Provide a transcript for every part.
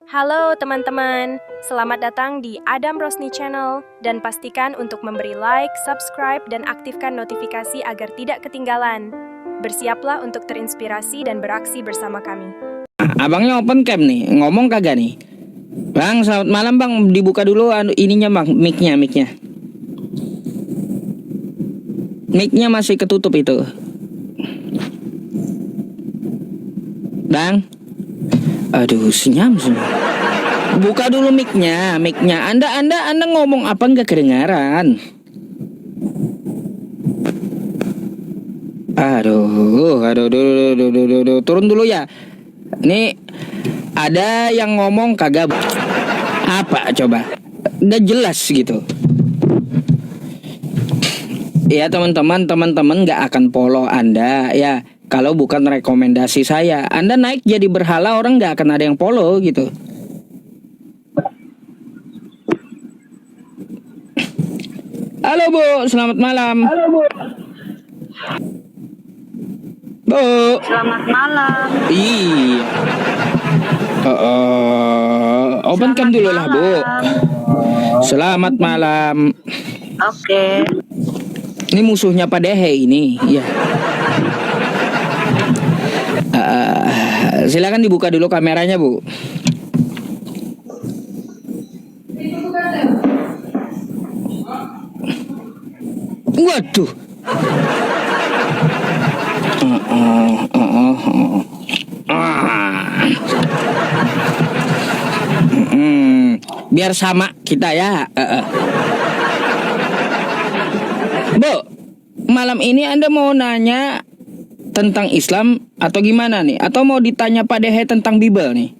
Halo teman-teman, selamat datang di Adam Rosni Channel dan pastikan untuk memberi like, subscribe, dan aktifkan notifikasi agar tidak ketinggalan. Bersiaplah untuk terinspirasi dan beraksi bersama kami. Abangnya open cam nih, ngomong kagak nih? Bang, selamat malam bang, dibuka dulu ininya bang, mic-nya. Mic-nya masih ketutup itu. Bang. Aduh, senyam. Buka dulu mic-nya. Anda ngomong apa nggak kedengaran? Aduh, turun dulu ya. Nih ada yang ngomong kagak apa coba? Udah jelas gitu. Ya teman-teman nggak akan follow Anda ya. Kalau bukan rekomendasi saya, Anda naik jadi berhala, orang nggak akan ada yang follow gitu. Halo Bu, selamat malam. Halo Bu. Bu. Selamat malam. Iya. Open cam dulu lah Bu. Selamat malam. Oke. Ini musuhnya Pak Dehe ini, ya. Silakan dibuka dulu kameranya Bu. Waduh. Biar sama kita ya. Bu, malam ini Anda mau nanya tentang Islam atau gimana nih? Atau mau ditanya Pak Dehe tentang Bible nih?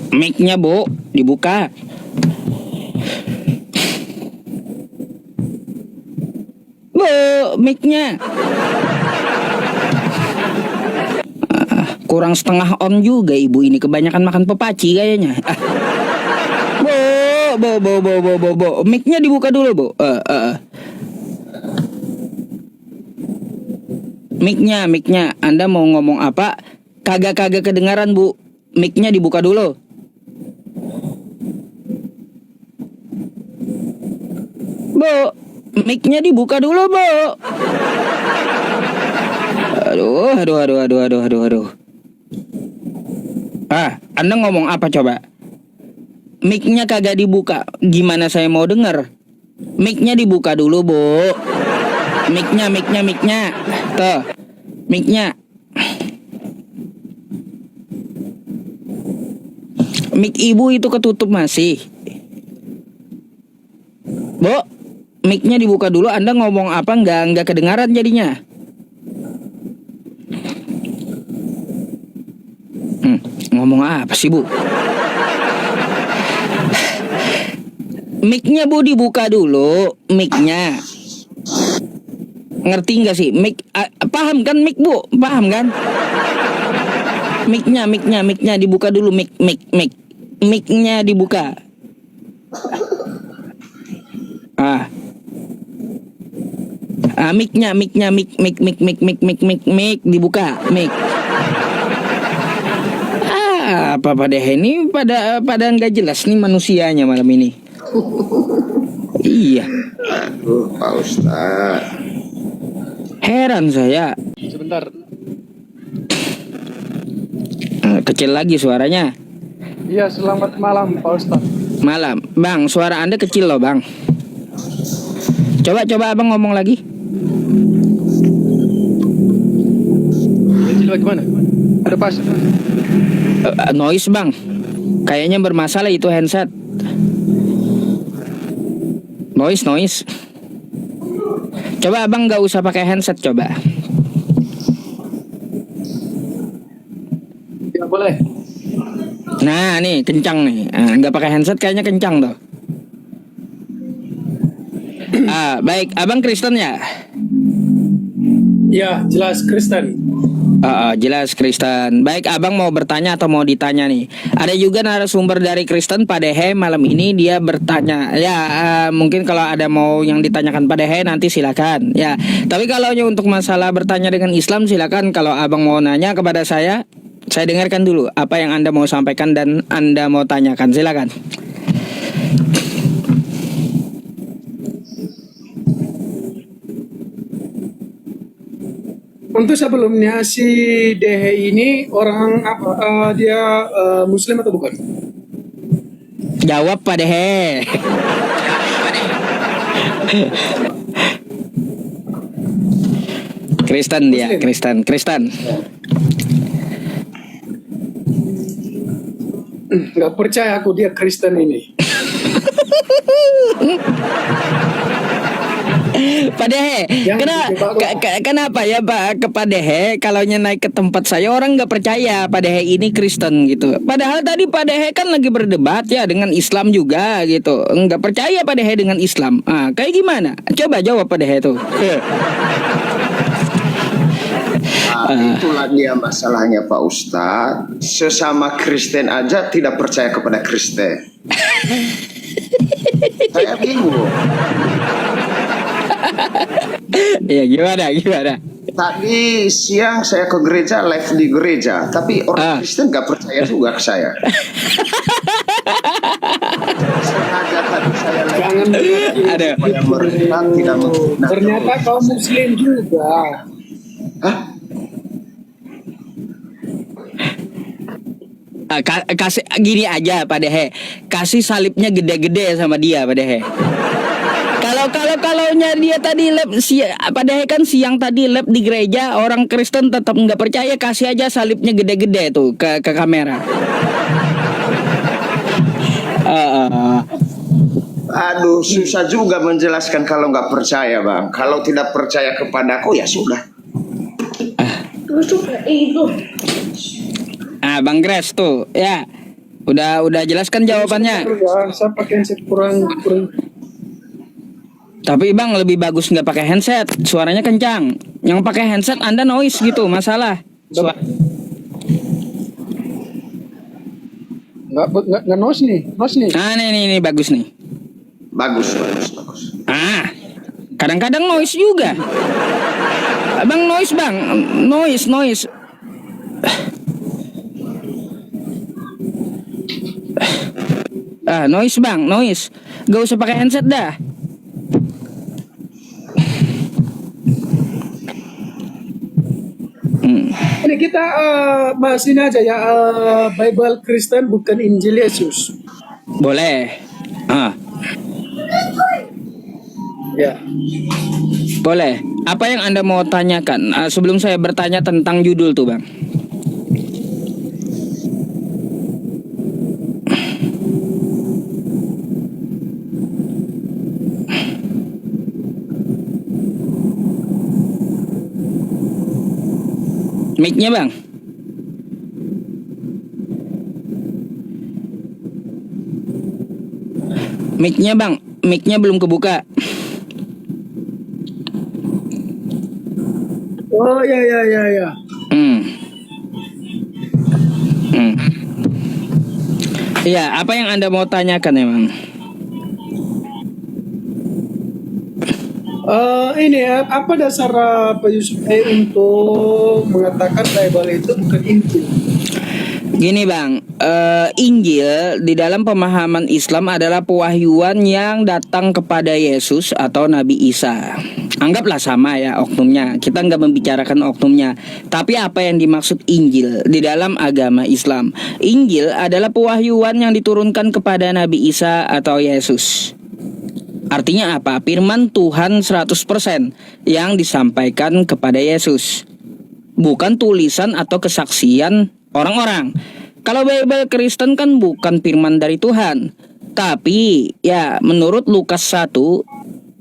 Mic-nya Bu, dibuka. Bu, mic-nya. Kurang setengah on juga ibu ini, kebanyakan makan pepaci kayaknya. Bu. Mic-nya dibuka dulu, Bu. Mic-nya. Anda mau ngomong apa? Kagak kedengaran, Bu. Mic-nya dibuka dulu. Bu, mic-nya dibuka dulu, Bu. Aduh. Anda ngomong apa coba? Mic-nya kagak dibuka. Gimana saya mau denger? Mic-nya dibuka dulu, Bu. Mic-nya. Tuh. Mic-nya. Mic ibu itu ketutup masih. Bu, mic-nya dibuka dulu. Anda ngomong apa nggak kedengaran jadinya. Ngomong apa sih Bu? Mic-nya Bu dibuka dulu, mic-nya. Ngerti nggak sih? Mic, paham kan mic Bu? Paham kan? Mic-nya dibuka dulu, mic-nya dibuka. Mic-nya, mic dibuka, mic. Apa Pak Dehe ini pada nggak jelas nih manusianya malam ini. Iya. Aduh, Pak Ustaz. Heran saya. Sebentar. Kecil lagi suaranya. Iya, selamat malam Pak Ustaz. Malam. Bang, suara Anda kecil loh Bang. Coba Abang ngomong lagi. Kecil bagaimana? Ada pas? Noise Bang. Kayaknya bermasalah itu handset. Noise. Coba Abang nggak usah pakai handset coba. Ya boleh. Nah nih kencang nih. Nggak pakai handset kayaknya kencang tuh. Baik, Abang Kristen ya? Ya, jelas Kristen. Jelas Kristen. Baik, abang mau bertanya atau mau ditanya nih? Ada juga narasumber dari Kristen, Pak Dehe. Malam ini dia bertanya. Ya, mungkin kalau ada mau yang ditanyakan Pak Dehe nanti silakan. Ya, tapi kalau untuk masalah bertanya dengan Islam silakan. Kalau abang mau nanya kepada saya dengarkan dulu apa yang Anda mau sampaikan dan Anda mau tanyakan. Silakan. Untuk sebelumnya si Dehe ini orang apa? Dia Muslim atau bukan? Jawab Pak Dehe. Kristen dia, Muslim. Kristen. Nggak percaya aku dia Kristen ini. Pak Dehe, kenapa ya Pak ke Pak Dehe kalau naik ke tempat saya orang nggak percaya Pak Dehe ini Kristen gitu. Padahal tadi Pak Dehe kan lagi berdebat ya dengan Islam juga gitu. Nggak percaya Pak Dehe dengan Islam. Kayak gimana? Coba jawab Pak Dehe tuh. Itulah dia masalahnya Pak Ustadz. Sesama Kristen aja tidak percaya kepada Kristen. Saya bingung. Ya gimana? Tadi siang saya ke gereja, live di gereja, tapi orang Kristen gak percaya juga ke saya. Sengaja tadi saya live Ada. supaya mereka tidak menggunakan. Ternyata kau Muslim juga. Hah? Kasih gini aja Pak Dehe, kasih salibnya gede-gede sama dia Pak Dehe. Kalau dia tadi lab Pak Dehe kan siang tadi lab di gereja, orang Kristen tetap nggak percaya, kasih aja salibnya gede-gede tuh ke kamera. Aduh, susah juga menjelaskan kalau nggak percaya bang. Kalau tidak percaya kepadaku ya sudah. Bang Grace tuh ya udah jelaskan jawabannya. Ya, saya pakai handset kurang. Tapi bang lebih bagus nggak pakai handset, suaranya kencang. Yang pakai handset Anda noise gitu, masalah. Nggak noise nih. Nih bagus nih. Bagus. Kadang-kadang noise juga. Bang noise bang, noise. Noise bang, noise. Gak usah pakai handset dah. Ini kita bahas ini aja ya, Bible Kristen bukan Injil Yesus. Boleh. Ya. Boleh. Apa yang Anda mau tanyakan? Sebelum saya bertanya tentang judul tuh bang. Mic-nya bang. Mic-nya belum kebuka. Oh ya. Iya, apa yang Anda mau tanyakan emang? Ini apa dasar Pak Yusuf untuk mengatakan Bible itu bukan Injil? Gini bang, Injil di dalam pemahaman Islam adalah pewahyuan yang datang kepada Yesus atau Nabi Isa. Anggaplah sama ya oknumnya. Kita nggak membicarakan oknumnya. Tapi apa yang dimaksud Injil di dalam agama Islam? Injil adalah pewahyuan yang diturunkan kepada Nabi Isa atau Yesus. Artinya apa? Firman Tuhan 100% yang disampaikan kepada Yesus. Bukan tulisan atau kesaksian orang-orang. Kalau Bible Kristen kan bukan firman dari Tuhan. Tapi ya menurut Lukas 1,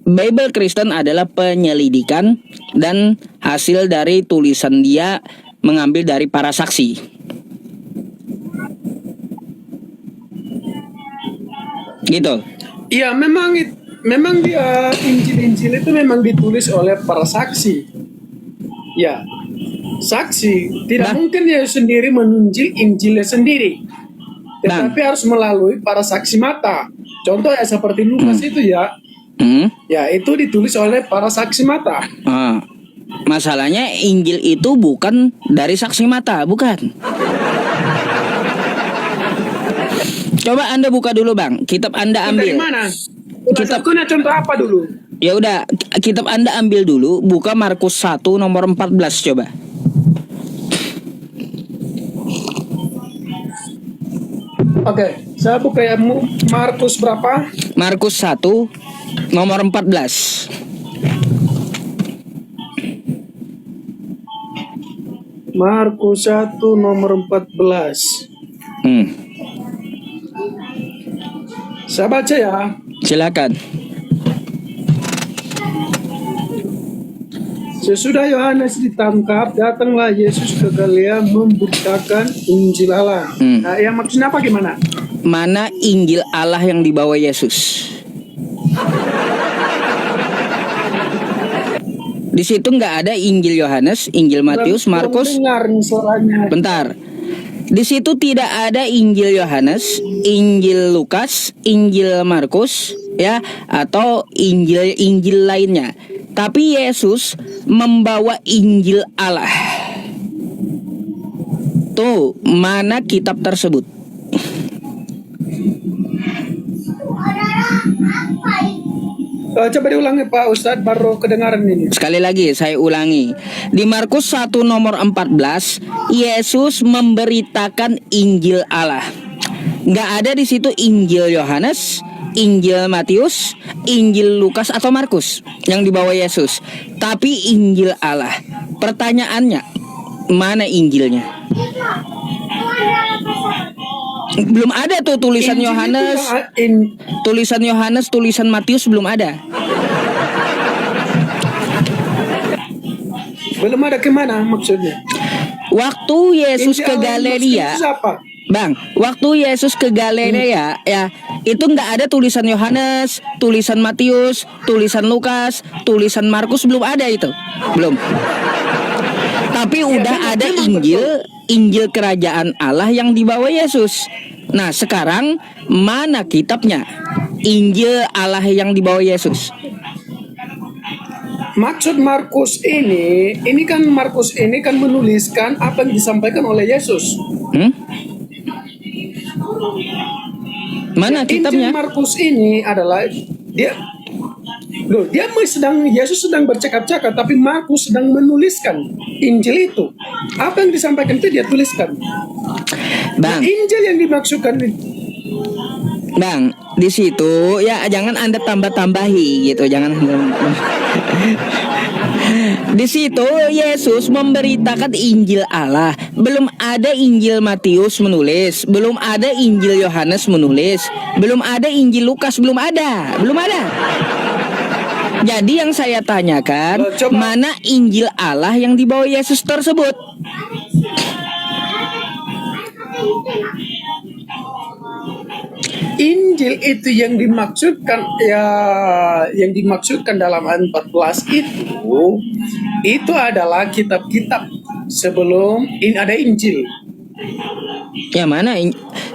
Bible Kristen adalah penyelidikan dan hasil dari tulisan dia mengambil dari para saksi. Gitu. Iya, memang dia Injil itu memang ditulis oleh para saksi. Ya. saksi. Tidak Bang. mungkin dia sendiri menunjuk Injilnya sendiri. Tetapi harus melalui para saksi mata. Contoh ya seperti Lukas itu ya. Ya itu ditulis oleh para saksi mata. Masalahnya Injil itu bukan dari saksi mata, bukan. Coba Anda buka dulu Bang, kitab Anda Dari ambil. mana? Kitab- Contoh apa dulu? Ya udah, kitab Anda ambil dulu, buka Markus 1 nomor 14 coba. Oke, saya buka ya Markus berapa? Markus 1 nomor 14. Markus 1 nomor 14. Saya baca ya. Silakan. Sesudah Yohanes ditangkap, datanglah Yesus ke Galilea memberitakan Injil Allah. Nah, yang maksudnya apa gimana? Mana Injil Allah yang dibawa Yesus? Di situ nggak ada Injil Yohanes, Injil Matius, Markus. Dengar nih suaranya. Bentar. Di situ tidak ada Injil Yohanes, Injil Lukas, Injil Markus, ya, atau Injil lainnya. Tapi Yesus membawa Injil Allah. Tuh, mana kitab tersebut? Coba diulangi Pak Ustadz, baru kedengaran ini. Sekali lagi saya ulangi. Di Markus 1 nomor 14, Yesus memberitakan Injil Allah. Nggak ada di situ Injil Yohanes, Injil Matius, Injil Lukas atau Markus yang dibawa Yesus. Tapi Injil Allah. Pertanyaannya, mana Injilnya? Belum ada tuh tulisan Injil Yohanes, tulisan Yohanes, tulisan Matius belum ada. Belum ada kemana maksudnya? Waktu Yesus Injil ke Allah Galilea, maksudnya siapa? Bang, waktu Yesus ke Galilea, ya itu nggak ada tulisan Yohanes, tulisan Matius, tulisan Lukas, tulisan Markus, belum ada itu, belum. Tapi udah ada Injil Kerajaan Allah yang dibawa Yesus. Nah sekarang mana kitabnya? Injil Allah yang dibawa Yesus. Maksud Markus ini kan Markus ini kan menuliskan apa yang disampaikan oleh Yesus. Mana kitabnya? Injil Markus ini adalah Yesus sedang bercakap-cakap, tapi Markus sedang menuliskan Injil itu. Apa yang disampaikan itu dia tuliskan. Bang, Injil yang dimaksudkan Bang, di situ ya jangan Anda tambah-tambahi gitu, jangan. Di situ Yesus memberitakan Injil Allah. Belum ada Injil Matius menulis, belum ada Injil Yohanes menulis, belum ada Injil Lukas, belum ada. Jadi yang saya tanyakan, mana Injil Allah yang dibawa Yesus tersebut? Injil itu yang dimaksudkan dalam ayat 14 itu adalah kitab-kitab sebelum ini ada Injil. Ya mana?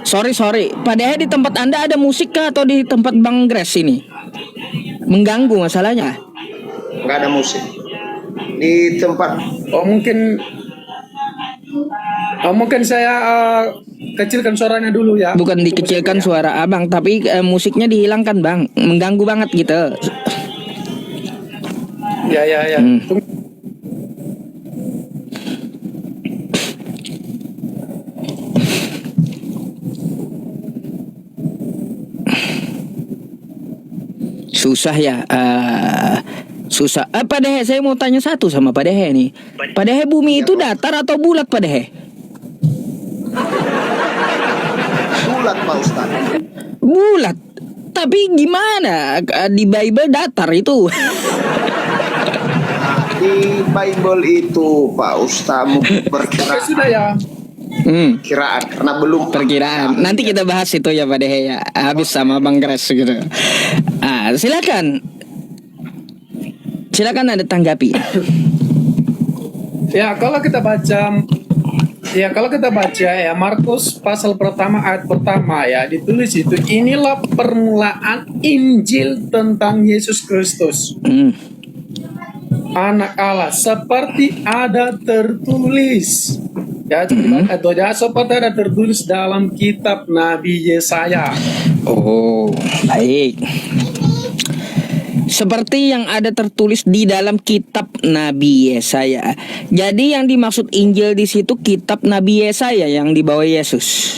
Sorry. Padahal di tempat Anda ada musik kah atau di tempat Bang Grace ini? Mengganggu masalahnya. Nggak ada musik di tempat. Mungkin saya kecilkan suaranya dulu ya. Bukan dikecilkan suara abang, tapi musiknya dihilangkan bang, mengganggu banget gitu. Ya. Susah ya. Susah. Pak Dehe, saya mau tanya satu sama Pak Dehe nih. Pak Dehe, bumi itu datar atau bulat Pak Dehe? Bulat Pak Ustaz. Bulat. Tapi gimana? Di Bible datar itu. Di Bible itu Pak Ustaz mungkin perkiraan. Sudah ya. Kiraan karena belum Perkiraan. Nanti kita bahas itu ya Pak Dehe ya. Habis sama Bang Gres gitu. Silakan. Silakan Anda tanggapi. Ya, kalau kita baca ya Markus pasal pertama ayat pertama ya ditulis itu inilah permulaan Injil tentang Yesus Kristus. Anak Allah seperti ada tertulis. Ya, atau ya seperti ada tertulis dalam kitab Nabi Yesaya. Oh, baik. Seperti yang ada tertulis di dalam kitab Nabi Yesaya. Jadi yang dimaksud Injil di situ kitab Nabi Yesaya yang dibawa Yesus.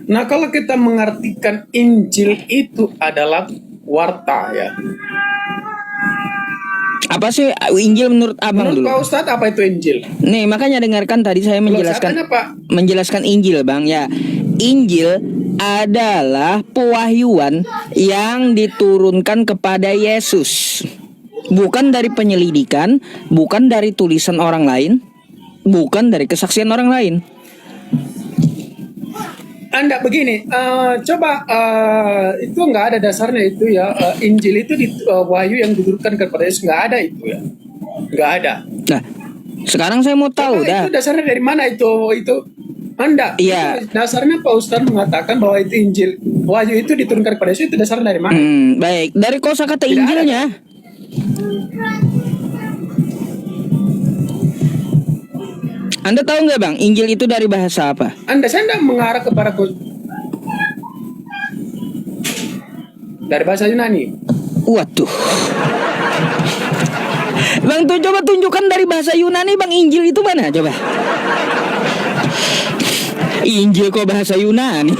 Nah, kalau kita mengartikan Injil itu adalah warta ya. Apa sih Injil menurut Abang Menurut dulu? Pak Ustadz apa itu Injil? Nih, makanya dengarkan tadi saya menjelaskan Injil, Bang. Ya, Injil adalah pewahyuan yang diturunkan kepada Yesus. Bukan dari penyelidikan, bukan dari tulisan orang lain, bukan dari kesaksian orang lain. Anda begini, coba itu nggak ada dasarnya itu ya. Injil itu wahyu yang diturunkan kepada Yesus, nggak ada itu ya, nggak ada. Nah, sekarang saya mau tahu dah. Itu dasarnya dari mana itu? Anda? Iya. Itu dasarnya Pak Ustadz mengatakan bahwa itu Injil wahyu itu diturunkan kepada Yesus, itu dasarnya dari mana? Baik, dari kosakata Injilnya. Anda tahu nggak, Bang, Injil itu dari bahasa apa? Saya tidak mengarah kepada dari bahasa Yunani. Waduh. Bang, coba tunjukkan dari bahasa Yunani, Bang, Injil itu mana? Coba. Injil kok bahasa Yunani?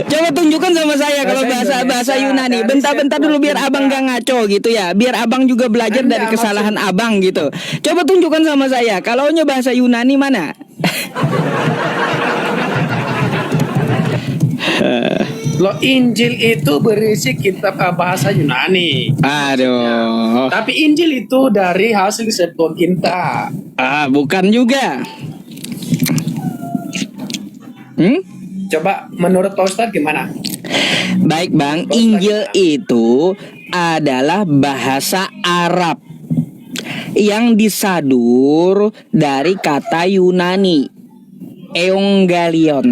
Coba tunjukkan sama saya kalau bahasa Yunani. Bentar dulu biar Abang gak ngaco gitu ya. Biar Abang juga belajar dari kesalahan Abang gitu. Coba tunjukkan sama saya kalau bahasa Yunani mana? Loh, Injil itu berisi kitab bahasa Yunani. Aduh. Tapi Injil itu dari hasil Septuaginta. Bukan juga. Coba menurut Pak Ustadz gimana? Baik, Bang, Injil itu adalah bahasa Arab yang disadur dari kata Yunani Euangelion.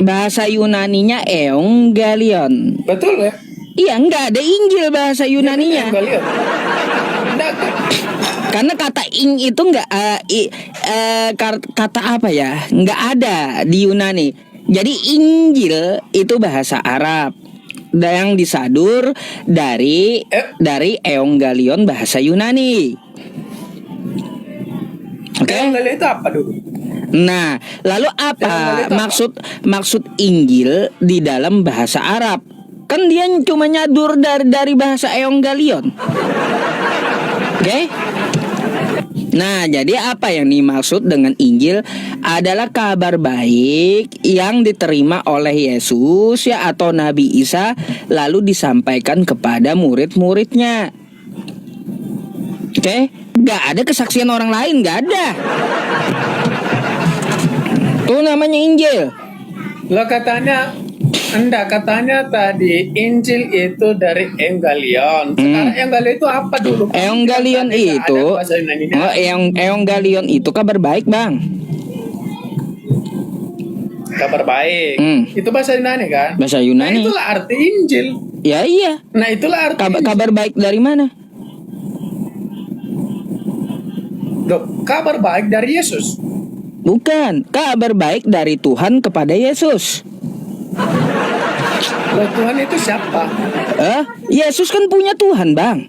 Bahasa Yunaninya Euangelion. Betul ya? Iya, nggak ada Injil bahasa Yunaninya. Karena kata ing itu nggak kata apa ya? Nggak ada di Yunani. Jadi Injil itu bahasa Arab yang disadur dari Euangelion bahasa Yunani. Oke? Euangelion itu apa dulu? Nah, lalu apa maksud Injil di dalam bahasa Arab? Kan dia cuma nyadur dari bahasa Euangelion. Oke? Nah, jadi apa yang dimaksud dengan Injil adalah kabar baik yang diterima oleh Yesus ya atau Nabi Isa lalu disampaikan kepada murid-muridnya. Oke? Gak ada kesaksian orang lain, gak ada. Itu namanya Injil. Lo katanya tadi Injil itu dari Euangelion. Sekarang Euangelion itu apa dulu? Euangelion itu kabar baik, Bang. Kabar baik. Itu bahasa Yunani kan? Bahasa Yunani. Nah, itulah arti Injil. Ya iya. Nah, itulah arti kabar baik dari mana? Kabar baik dari Yesus. Bukan, kabar baik dari Tuhan kepada Yesus. Loh, Tuhan itu siapa? Yesus kan punya Tuhan, Bang.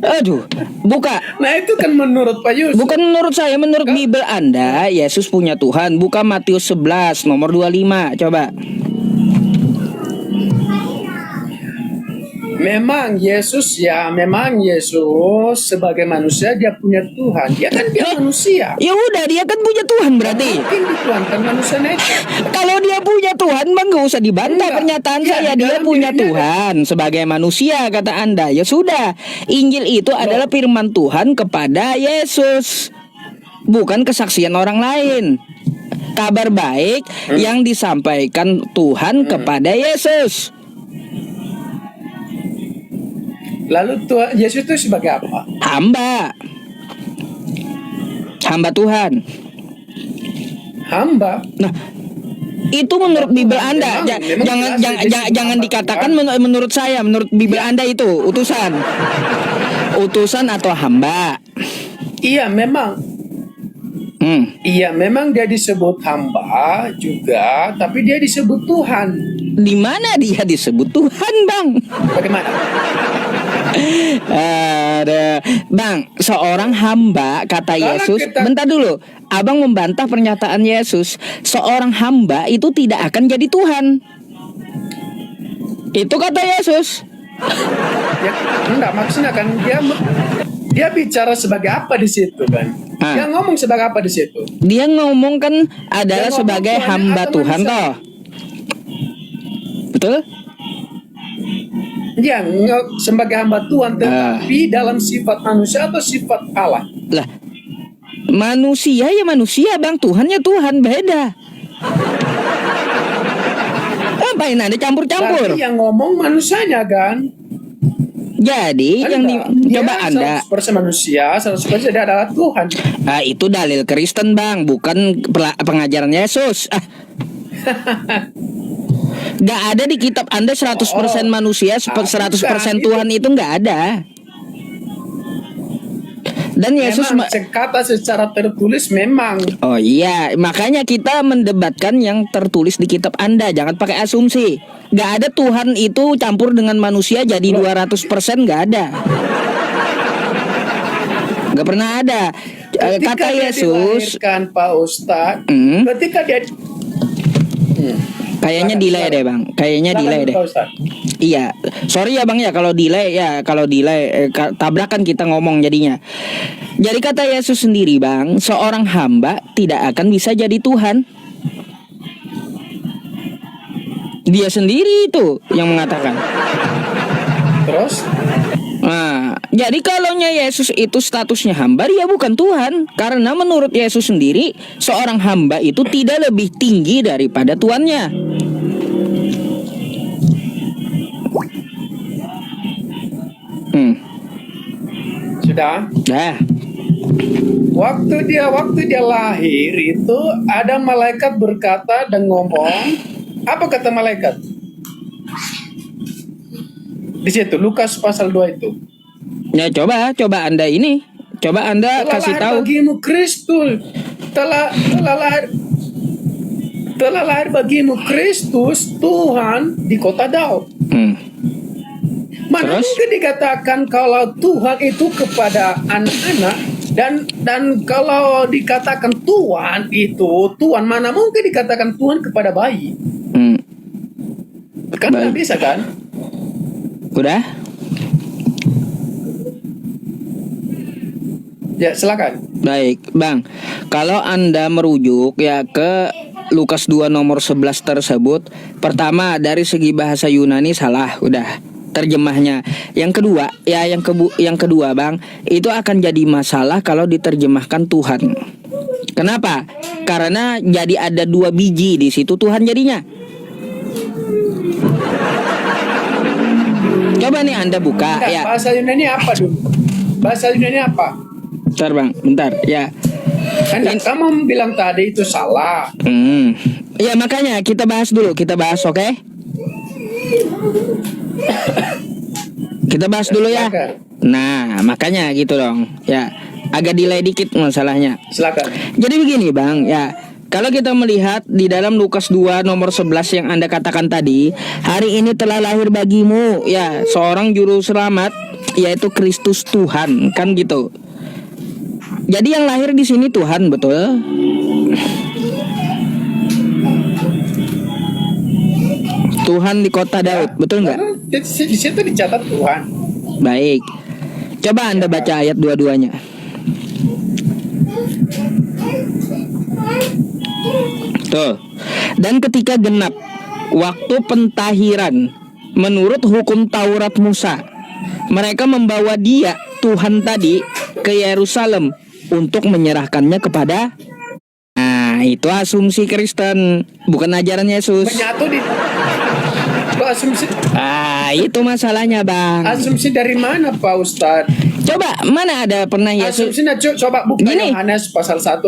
Aduh, buka. Nah, itu kan menurut Pak Yusuf. Bukan menurut saya, menurut Bible Anda, Yesus punya Tuhan. Buka Matius 11 nomor 25, coba. Memang Yesus sebagai manusia dia punya Tuhan. Dia kan manusia. Ya udah, dia kan punya Tuhan berarti. Mungkin dituhankan manusia itu. Kalau dia punya Tuhan, Bang, gak usah dibantah pernyataan saya. Dia punya Tuhan sebagai manusia, kata Anda. Ya sudah, Injil itu adalah firman Tuhan kepada Yesus, bukan kesaksian orang lain. Kabar baik yang disampaikan Tuhan kepada Yesus. Lalu Tuhan Yesus itu sebagai apa? Hamba. Hamba Tuhan. Hamba. Nah, itu menurut Bible Anda. Jangan dikatakan menurut saya, menurut Bible Anda itu utusan. Utusan atau hamba. Iya, memang. Iya, memang dia disebut hamba juga, tapi dia disebut Tuhan. Di mana dia disebut Tuhan, Bang? Bagaimana? Bang, seorang hamba kata Yesus. Bentar dulu, Abang membantah pernyataan Yesus. Seorang hamba itu tidak akan jadi Tuhan. Itu kata Yesus. Ya, enggak, maksudnya kan dia bicara sebagai apa di situ kan? Dia ngomong sebagai apa di situ? Dia ngomong kan adalah ngomong sebagai Tuhan hamba atau Tuhan manusia? toh. Betul? Dia sebagai hamba Tuhan, tetapi dalam sifat manusia atau sifat Allah? Lah, manusia ya manusia, Bang. Tuhannya Tuhan, beda. Ngapain Anda campur-campur? Berarti yang ngomong manusianya kan? Jadi yang coba Anda 100% manusia, 100% dia adalah Tuhan. Itu dalil Kristen, Bang, bukan pengajaran Yesus. Gak ada di kitab Anda 100% manusia, 100% Tuhan, itu gak ada. Dan Yesus memang kata secara tertulis memang. Oh iya, makanya kita mendebatkan yang tertulis di kitab Anda. Jangan pakai asumsi. Gak ada Tuhan itu campur dengan manusia jadi 200%, gak ada. Gak pernah ada. Kata Yesus kan Pak Ustadz, ketika dia kayaknya delay deh, Bang. Kayaknya delay deh. Iya, sorry ya Bang ya kalau delay tabrakan kita ngomong jadinya. Jadi kata Yesus sendiri, Bang, seorang hamba tidak akan bisa jadi Tuhan. Dia sendiri itu yang mengatakan. Terus? Nah, jadi kalaunya Yesus itu statusnya hamba, dia bukan Tuhan. Karena menurut Yesus sendiri, seorang hamba itu tidak lebih tinggi daripada tuannya. Sudah? Nah, Waktu dia lahir itu ada malaikat berkata dan ngomong. Apa kata malaikat? Di situ Lukas pasal 2 itu. ya coba Anda kasih tahu. Bagimu Kristus telah lahir bagimu Kristus Tuhan di kota Daud. Mana mungkin dikatakan kalau Tuhan itu kepada anak-anak dan kalau dikatakan Tuhan itu Tuhan, mana mungkin dikatakan Tuhan kepada bayi? Kan nggak bisa kan? Udah? Ya silakan. Baik, Bang. Kalau Anda merujuk ya ke Lukas 2 nomor 11 tersebut, pertama dari segi bahasa Yunani salah, udah terjemahnya. Yang kedua, Bang, itu akan jadi masalah kalau diterjemahkan Tuhan. Kenapa? Karena jadi ada 2 biji di situ Tuhan jadinya. Coba nih Anda buka. Bentar, ya. Bahasa Yunani apa dulu? Bahasa Yunani apa? Bentar, Bang, bentar. Ya. Kamu bilang tadi itu salah. Ya makanya kita bahas dulu, oke? Kita bahas dulu ya. Nah, makanya gitu dong. Ya, agak delay dikit masalahnya. Silakan. Jadi begini, Bang, ya. Kalau kita melihat di dalam Lukas 2 nomor 11 yang Anda katakan tadi, hari ini telah lahir bagimu ya seorang juru selamat, yaitu Kristus Tuhan, kan gitu. Jadi yang lahir di sini Tuhan, betul? Tuhan di kota Daud, betul nggak? Di situ dicatat Tuhan. Baik. Coba Anda baca ayat dua-duanya. Tuh. Dan ketika genap waktu pentahiran menurut hukum Taurat Musa, mereka membawa dia, Tuhan tadi, ke Yerusalem untuk menyerahkannya kepada. Nah, itu asumsi Kristen, bukan ajaran Yesus. Kok asumsi Itu masalahnya, Bang. asumsi dari mana Pak Ustadz? Coba mana ada pernah Yesus? Asumsinya coba buka Gini. Yohanes pasal 1.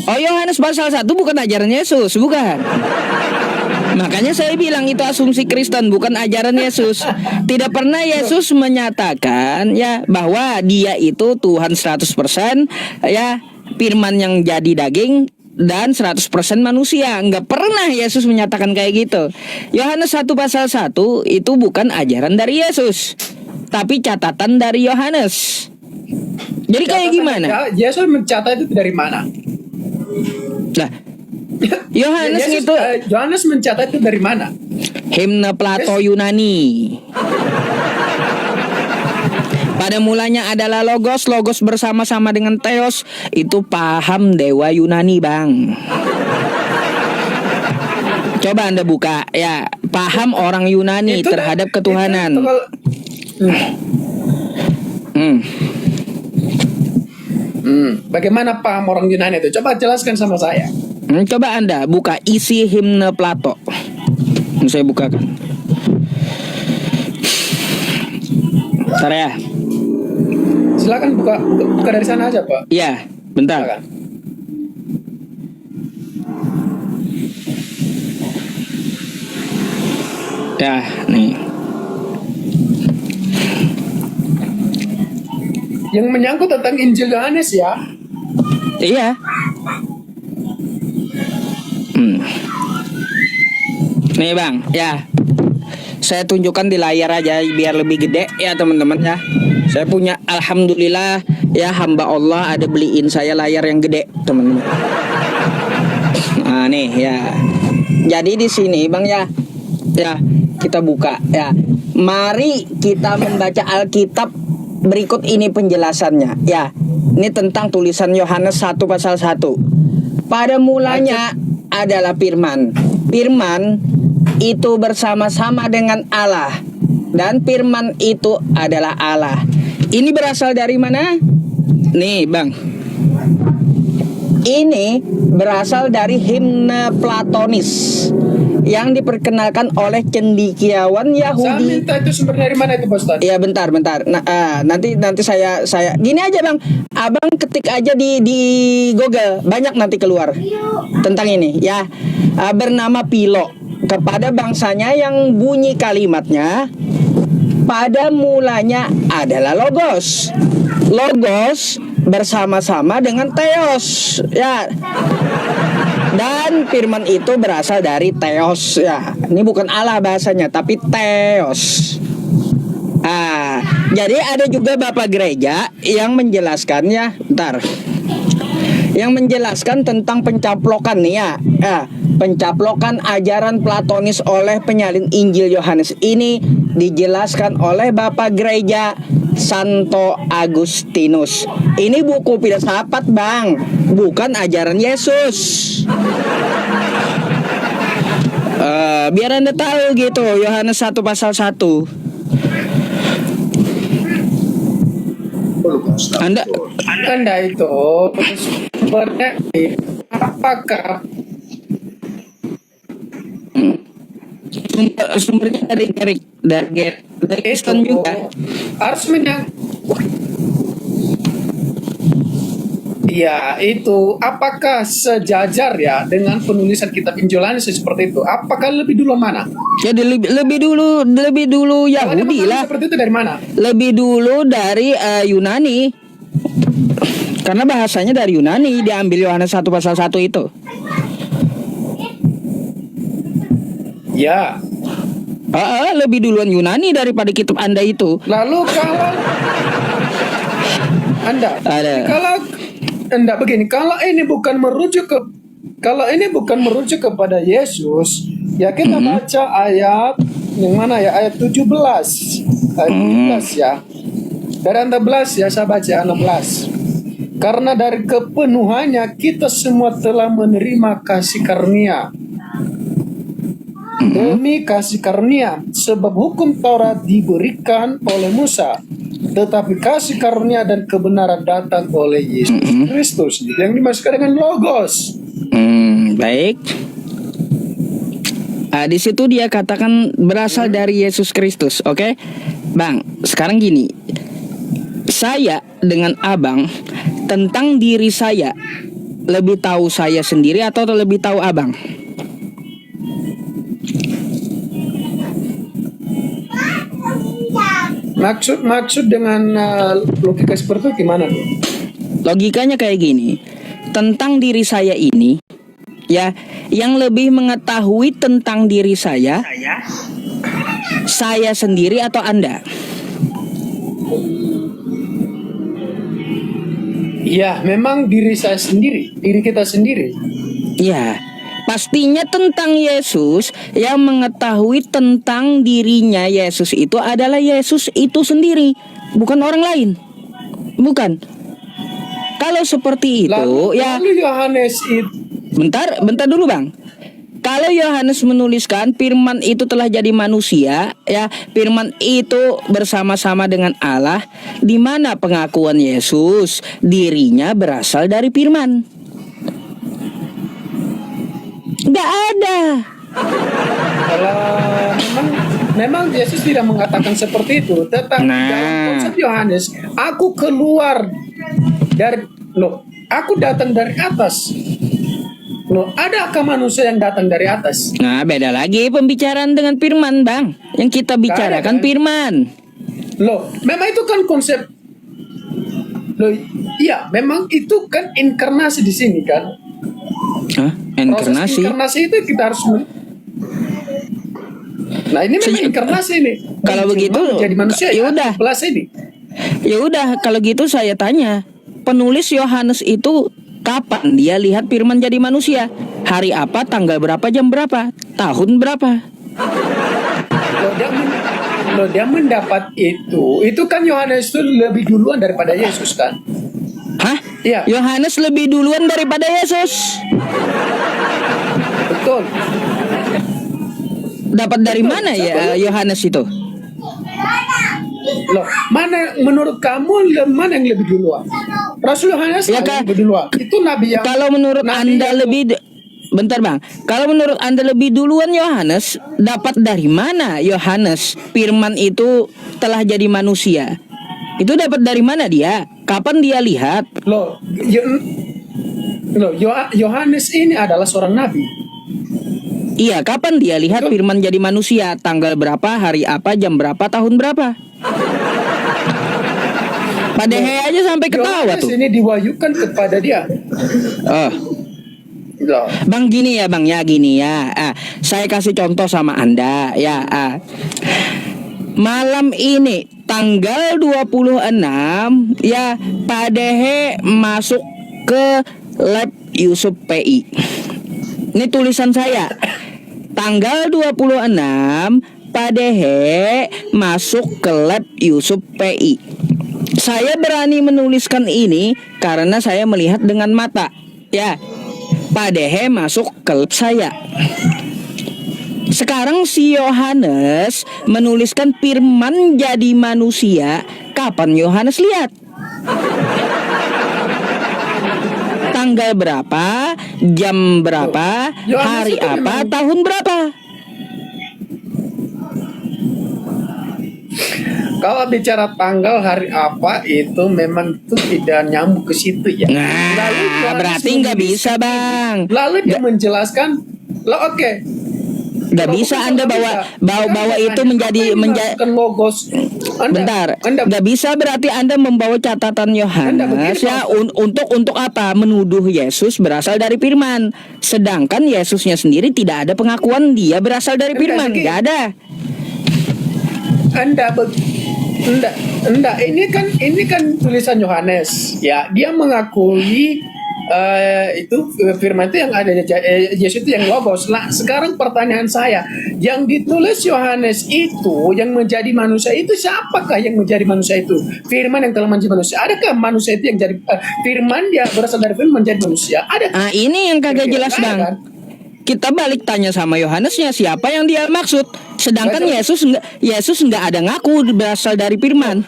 Oh, Yohanes pasal 1 bukan ajaran Yesus, bukan. Makanya saya bilang itu asumsi Kristen, bukan ajaran Yesus. Tidak pernah Yesus menyatakan ya bahwa dia itu Tuhan 100%, ya, firman yang jadi daging dan 100% manusia. Enggak pernah Yesus menyatakan kayak gitu. Yohanes 1 pasal 1 itu bukan ajaran dari Yesus, tapi catatan dari Yohanes. Jadi kayak gimana? Yesus mencatat itu dari mana? Lah, Yohanes Yesus, itu Yohanes mencatat itu dari mana? himne Plato Yunani. Pada mulanya adalah logos, logos bersama-sama dengan theos, itu paham dewa Yunani, Bang. Coba Anda buka ya, paham orang Yunani Itu terhadap itu ketuhanan. kalau- Bagaimana paham orang Yunani itu? Coba jelaskan sama saya. Coba Anda buka isi himne Plato. Ini saya bukakan. Bentar ya. Silakan buka dari sana aja Pak. Iya, bentar. Silakan. Ya, nih. Yang menyangkut tentang Injil Yohanes ya. Iya. Nih Bang, ya. Saya tunjukkan di layar aja biar lebih gede ya teman-teman ya. Saya punya, alhamdulillah ya, hamba Allah ada beliin saya layar yang gede teman-teman. Nah nih ya. Jadi di sini Bang ya, ya kita buka ya. Mari kita membaca Alkitab. Berikut ini penjelasannya ya. Ini tentang tulisan Yohanes 1 pasal 1. Pada mulanya adalah firman. Firman itu bersama-sama dengan Allah, dan firman itu adalah Allah. Ini berasal dari mana? Nih Bang, ini berasal dari himne Platonis yang diperkenalkan oleh cendekiawan Saya Yahudi. minta itu sumber dari mana itu Pak Ustadz? Ya bentar. Nanti saya gini aja Bang. Abang ketik aja di Google, banyak nanti keluar tentang ini ya. Bernama Philo, kepada bangsanya yang bunyi kalimatnya pada mulanya adalah logos. Logos bersama-sama dengan theos ya. Dan firman itu berasal dari theos ya. Ini bukan Allah bahasanya, tapi theos. Jadi ada juga Bapak Gereja yang menjelaskannya, yang menjelaskan tentang pencaplokan nih ya. Pencaplokan ajaran Platonis oleh penyalin Injil Yohanes ini dijelaskan oleh Bapak Gereja Santo Agustinus. Ini buku filsafat Bang, bukan ajaran Yesus. Biar Anda tahu gitu, Yohanes 1 pasal 1. Anda itu sumbernya apakah sumbernya dari Kristen juga. Harus ya itu apakah sejajar ya dengan penulisan kitab Injil Yohanes seperti itu? Apakah lebih dulu mana? Jadi lebih dulu Yahudi lah. Seperti itu dari mana? Lebih dulu dari Yunani. Karena bahasanya dari Yunani, diambil Yohanes 1 pasal 1 itu. Ya. Lebih duluan Yunani daripada kitab Anda itu. Lalu kalau kalau ini bukan merujuk kepada Yesus, ya kita baca ayat yang mana ya, ayat 17. Ayat 17 ya. Dari 16 ya, saya baca 16. Karena dari kepenuhannya kita semua telah menerima kasih karunia. Demi kasih karunia, sebab hukum Taurat diberikan oleh Musa, tetapi kasih karunia dan kebenaran datang oleh Yesus Kristus yang dimaksudkan dengan logos. Baik. Di situ dia katakan berasal dari Yesus Kristus, oke? Bang, sekarang gini. Saya dengan abang tentang diri saya lebih tahu saya sendiri atau lebih tahu abang? Maksud dengan logika seperti itu gimana tuh? Logikanya kayak gini. Tentang diri saya ini, ya, yang lebih mengetahui tentang diri saya sendiri atau Anda? Ya, memang diri saya sendiri, diri kita sendiri. Ya, pastinya tentang Yesus, yang mengetahui tentang dirinya Yesus itu adalah Yesus itu sendiri, bukan orang lain. Bukan. Kalau seperti itu, lalu Yohanes itu bentar dulu Bang. Kalau Yohanes menuliskan firman itu telah jadi manusia, ya, firman itu bersama-sama dengan Allah, di mana pengakuan Yesus dirinya berasal dari firman? Nggak ada. kalau memang Yesus tidak mengatakan seperti itu, tetapi dalam konsep Yohanes, aku keluar dari aku datang dari atas. Adakah manusia yang datang dari atas? Nah, beda lagi pembicaraan dengan firman, Bang. Yang kita bicarakan kan? firman. Memang itu kan konsep. Iya, memang itu kan inkarnasi di sini kan. Hah? Proses Inkarnasi? inkarnasi itu kita harus Nah, ini memang inkarnasi ini. Kalau begitu, jadi manusia ya udah. Belas ini. Ya udah, kalau gitu saya tanya, penulis Yohanes itu kapan dia lihat firman jadi manusia? Hari apa, tanggal berapa, jam berapa, tahun berapa? Dia mendapat itu kan Yohanes itu lebih duluan daripada Yesus kan? Hah? Iya. Yohanes lebih duluan daripada Yesus. Betul. Dapat dari mana ya Yohanes itu? Mana menurut kamu mana yang lebih duluan? Rasul Yohanes Ya, yang lebih duluan. Itu nabi yang. Kalau menurut nabi Anda yang- lebih bentar Bang. Kalau menurut Anda lebih duluan Yohanes, dapat dari mana Yohanes firman itu telah jadi manusia? Itu dapat dari mana dia? Kapan dia lihat? Yohanes ini adalah seorang nabi. Iya, kapan dia lihat Betul. firman jadi manusia? Tanggal berapa, hari apa, jam berapa, tahun berapa? Padehe aja sampai ketawa Yohanes tuh. ini diwahyukan kepada dia. Oh. Bang gini ya Bang ya, gini ya. Saya kasih contoh sama Anda ya. Malam ini tanggal 26 ya, Padehe masuk ke lab Yusuf PI. Ini tulisan saya. Tanggal 26 Padehe masuk ke lab Yusuf PI. Saya berani menuliskan ini karena saya melihat dengan mata. Ya. Padehe masuk ke lab saya. Sekarang si Yohanes menuliskan firman jadi manusia. Kapan Yohanes lihat? Tanggal berapa? Jam berapa? Yohanes Hari itu apa? memang- Tahun berapa? Kalau bicara tanggal hari apa itu memang itu tidak nyambung ke situ ya. Nah, Yohanes berarti nggak menulis- bisa Bang. Lalu dia menjelaskan, oke. Nggak bisa Anda bawa itu menjadi logos. Bentar, nggak bisa berarti Anda membawa catatan Anda Yohanes begini, ya untuk apa? Menuduh Yesus berasal dari firman. Sedangkan Yesusnya sendiri tidak ada pengakuan dia berasal dari Enggak, firman, Zeki. nggak ada. Enggak, ini kan tulisan Yohanes. Ya, dia mengakui itu firman itu yang ada Yesus itu yang logos. Nah, sekarang pertanyaan saya, yang ditulis Yohanes itu yang menjadi manusia itu siapakah yang menjadi manusia itu? Firman yang telah menjadi manusia. Adakah manusia itu yang jadi firman dia berasal dari firman menjadi manusia? Ada. Nah, ini yang kagak jelas Ada, Bang. kan? Kita balik tanya sama Yohanesnya siapa yang dia maksud. Sedangkan Yesus nggak ada ngaku berasal dari firman.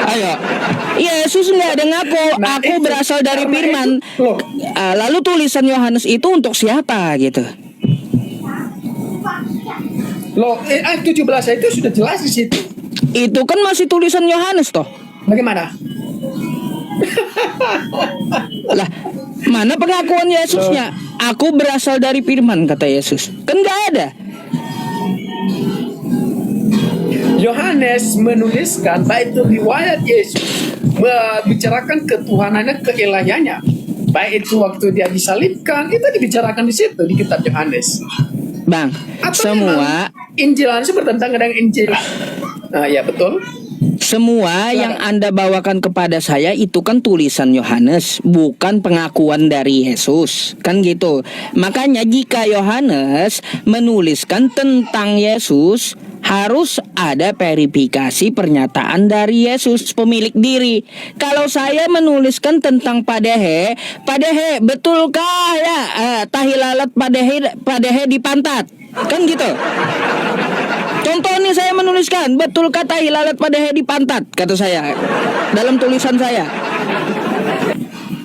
Ayo, Yesus nggak ada ngaku. Nah, Aku itu, berasal dari karena firman. itu, loh. Lalu tulisan Yohanes itu untuk siapa gitu? Loh, ayat 17 itu sudah jelas di situ. Itu kan masih tulisan Yohanes toh. Bagaimana? Lah, mana pengakuan Yesusnya? Aku berasal dari firman, kata Yesus. Kan nggak ada. Yohanes menuliskan baik itu riwayat Yesus membicarakan ketuhanannya, keilahiannya. Baik itu waktu dia disalibkan, itu dibicarakan di situ di kitab Yohanes. Bang, Atau semua memang Injil Yohanes bertentangan dengan Injil. Nah, ya betul. semua yang Anda bawakan kepada saya itu kan tulisan Yohanes, bukan pengakuan dari Yesus. Kan gitu. Makanya jika Yohanes menuliskan tentang Yesus, harus ada verifikasi pernyataan dari Yesus, pemilik diri. Kalau saya menuliskan tentang Padehe, betulkah ya tahi lalat Padehe di pantat? Kan gitu. Contoh nih, saya menuliskan betul kata hilalat Padehe di pantat, kata saya dalam tulisan saya.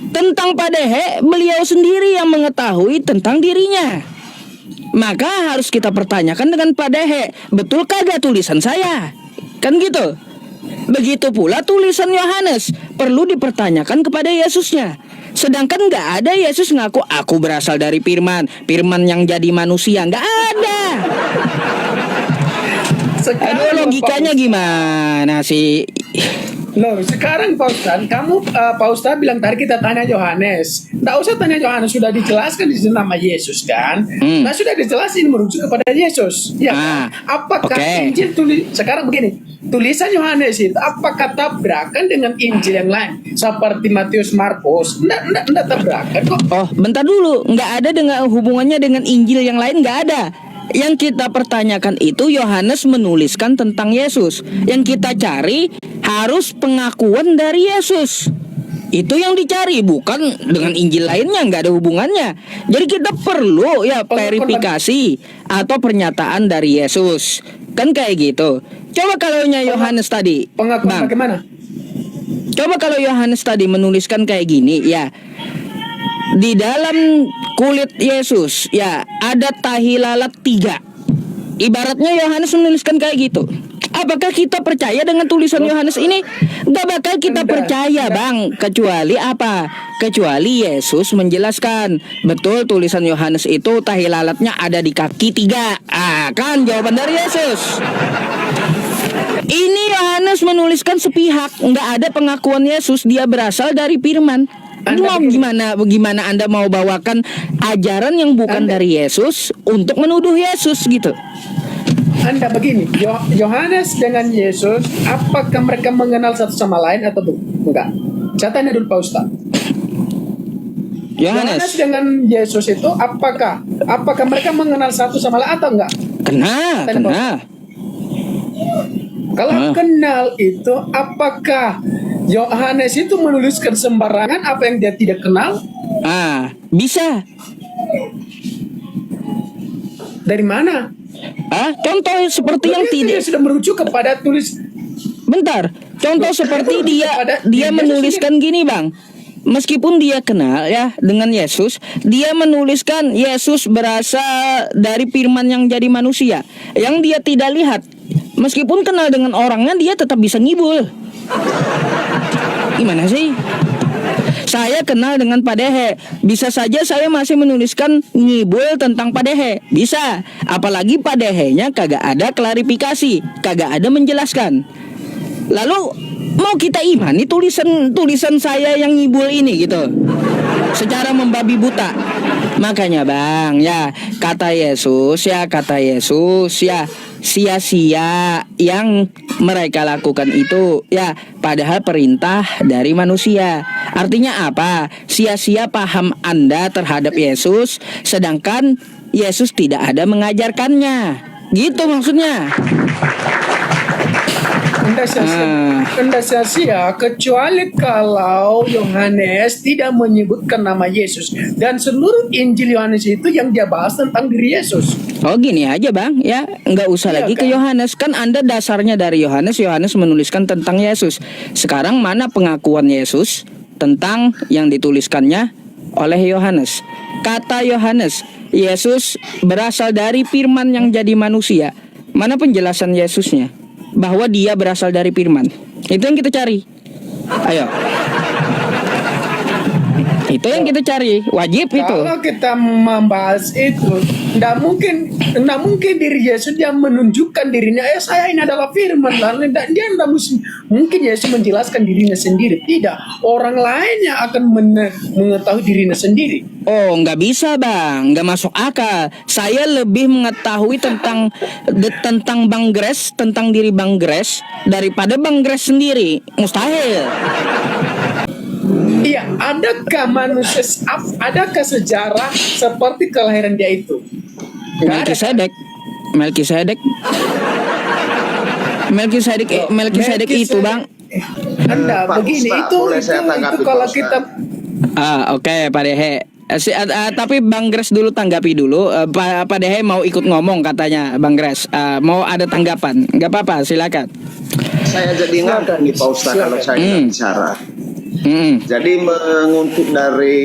Tentang Padehe, beliau sendiri yang mengetahui tentang dirinya. Maka harus kita pertanyakan dengan Padehe, betul kagak tulisan saya? Kan gitu. Begitu pula tulisan Yohanes perlu dipertanyakan kepada Yesusnya. Sedangkan nggak ada Yesus ngaku aku berasal dari firman yang jadi manusia. Nggak ada. Aduh, logikanya gimana sih? Loh, sekarang Pak Ustadz, Pak Ustadz bilang tadi kita tanya Yohanes. Nggak usah tanya Yohanes, sudah dijelaskan di sini nama Yesus kan? Nah, sudah dijelasin merujuk kepada Yesus. Ya kan? Apakah Injil sekarang begini, tulisan Yohanes itu apakah tabrakan dengan Injil yang lain? Seperti Matius, Markus? Nggak tabrakan kok. Oh, bentar dulu. Nggak ada dengan hubungannya dengan Injil yang lain, nggak ada. Yang kita pertanyakan itu Yohanes menuliskan tentang Yesus. Yang kita cari harus pengakuan dari Yesus. Itu yang dicari, bukan dengan Injil lainnya, nggak ada hubungannya. Jadi kita perlu ya verifikasi atau pernyataan dari Yesus. Kan kayak gitu. Coba kalau Yohanes tadi, pengakuan bagaimana? Coba kalau Yohanes tadi menuliskan kayak gini, ya. Di dalam kulit Yesus ya ada tahi lalat 3. Ibaratnya Yohanes menuliskan kayak gitu. Apakah kita percaya dengan tulisan Yohanes ini? Gak bakal kita percaya, Bang. Kecuali apa? Kecuali Yesus menjelaskan, betul tulisan Yohanes itu tahi lalatnya ada di kaki 3. Kan jawaban dari Yesus. Ini Yohanes menuliskan sepihak, nggak ada pengakuan Yesus dia berasal dari firman. Mau bagaimana Anda mau bawakan ajaran yang bukan dari Yesus untuk menuduh Yesus gitu? Anda begini, Yohanes dengan Yesus, apakah mereka mengenal satu sama lain atau enggak? Saya tanya dulu Pak Ustaz. Yohanes dengan Yesus itu apakah mereka mengenal satu sama lain atau enggak? Kenal. Kalau kenal itu, apakah Yohanes itu menuliskan sembarangan apa yang dia tidak kenal? Bisa. Dari mana? Contoh seperti yang tidak. Dia sudah merujuk kepada tulis. Bentar. Contoh seperti dia menuliskan gini, Bang. Meskipun dia kenal ya dengan Yesus, dia menuliskan Yesus berasal dari firman yang jadi manusia, yang dia tidak lihat. Meskipun kenal dengan orangnya, dia tetap bisa ngibul. Gimana sih? Saya kenal dengan Padehe, bisa saja saya masih menuliskan ngibul tentang Padehe. Bisa. Apalagi Padehenya kagak ada klarifikasi, kagak ada menjelaskan. Lalu mau kita imani tulisan saya yang ngibul ini gitu, secara membabi buta. Makanya Bang ya, kata Yesus ya, sia-sia yang mereka lakukan itu ya, padahal perintah dari manusia. Artinya apa? Sia-sia paham Anda terhadap Yesus, sedangkan Yesus tidak ada mengajarkannya. Gitu maksudnya. Anda sia-sia kecuali kalau Yohanes tidak menyebutkan nama Yesus, dan seluruh Injil Yohanes itu yang dia bahas tentang diri Yesus. Oh gini aja Bang ya, nggak usah lagi ke Yohanes. Kan Anda dasarnya dari Yohanes menuliskan tentang Yesus. Sekarang mana pengakuan Yesus tentang yang dituliskannya oleh Yohanes? Kata Yohanes, Yesus berasal dari firman yang jadi manusia. Mana penjelasan Yesusnya bahwa dia berasal dari firman? Itu yang kita cari. Ayo. Itu yang kita cari, wajib itu. Kalau kita membahas itu, tidak mungkin diri Yesus yang menunjukkan dirinya. Saya ini adalah firman. Lalu dia tidak mungkin Yesus menjelaskan dirinya sendiri. Tidak, orang lain yang akan mengetahui dirinya sendiri. Oh, nggak bisa bang, nggak masuk akal. Saya lebih mengetahui tentang Bang Gres, tentang diri Bang Gres daripada Bang Gres sendiri. Mustahil. Iya, adakah sejarah seperti kelahiran dia itu? Melkisedek itu bang. Anda Pak begini Ustaz, itu boleh saya tanggapi, kalau Pak Ustaz? kita Oke, Pak Dehe. Tapi Bang Gres dulu tanggapi dulu. Pak Dehe mau ikut ngomong katanya Bang Gres. Mau ada tanggapan? Nggak apa-apa, silakan. Saya jadi ngantuk nih Pak Ustaz kalau saya bicara. Jadi mengutip dari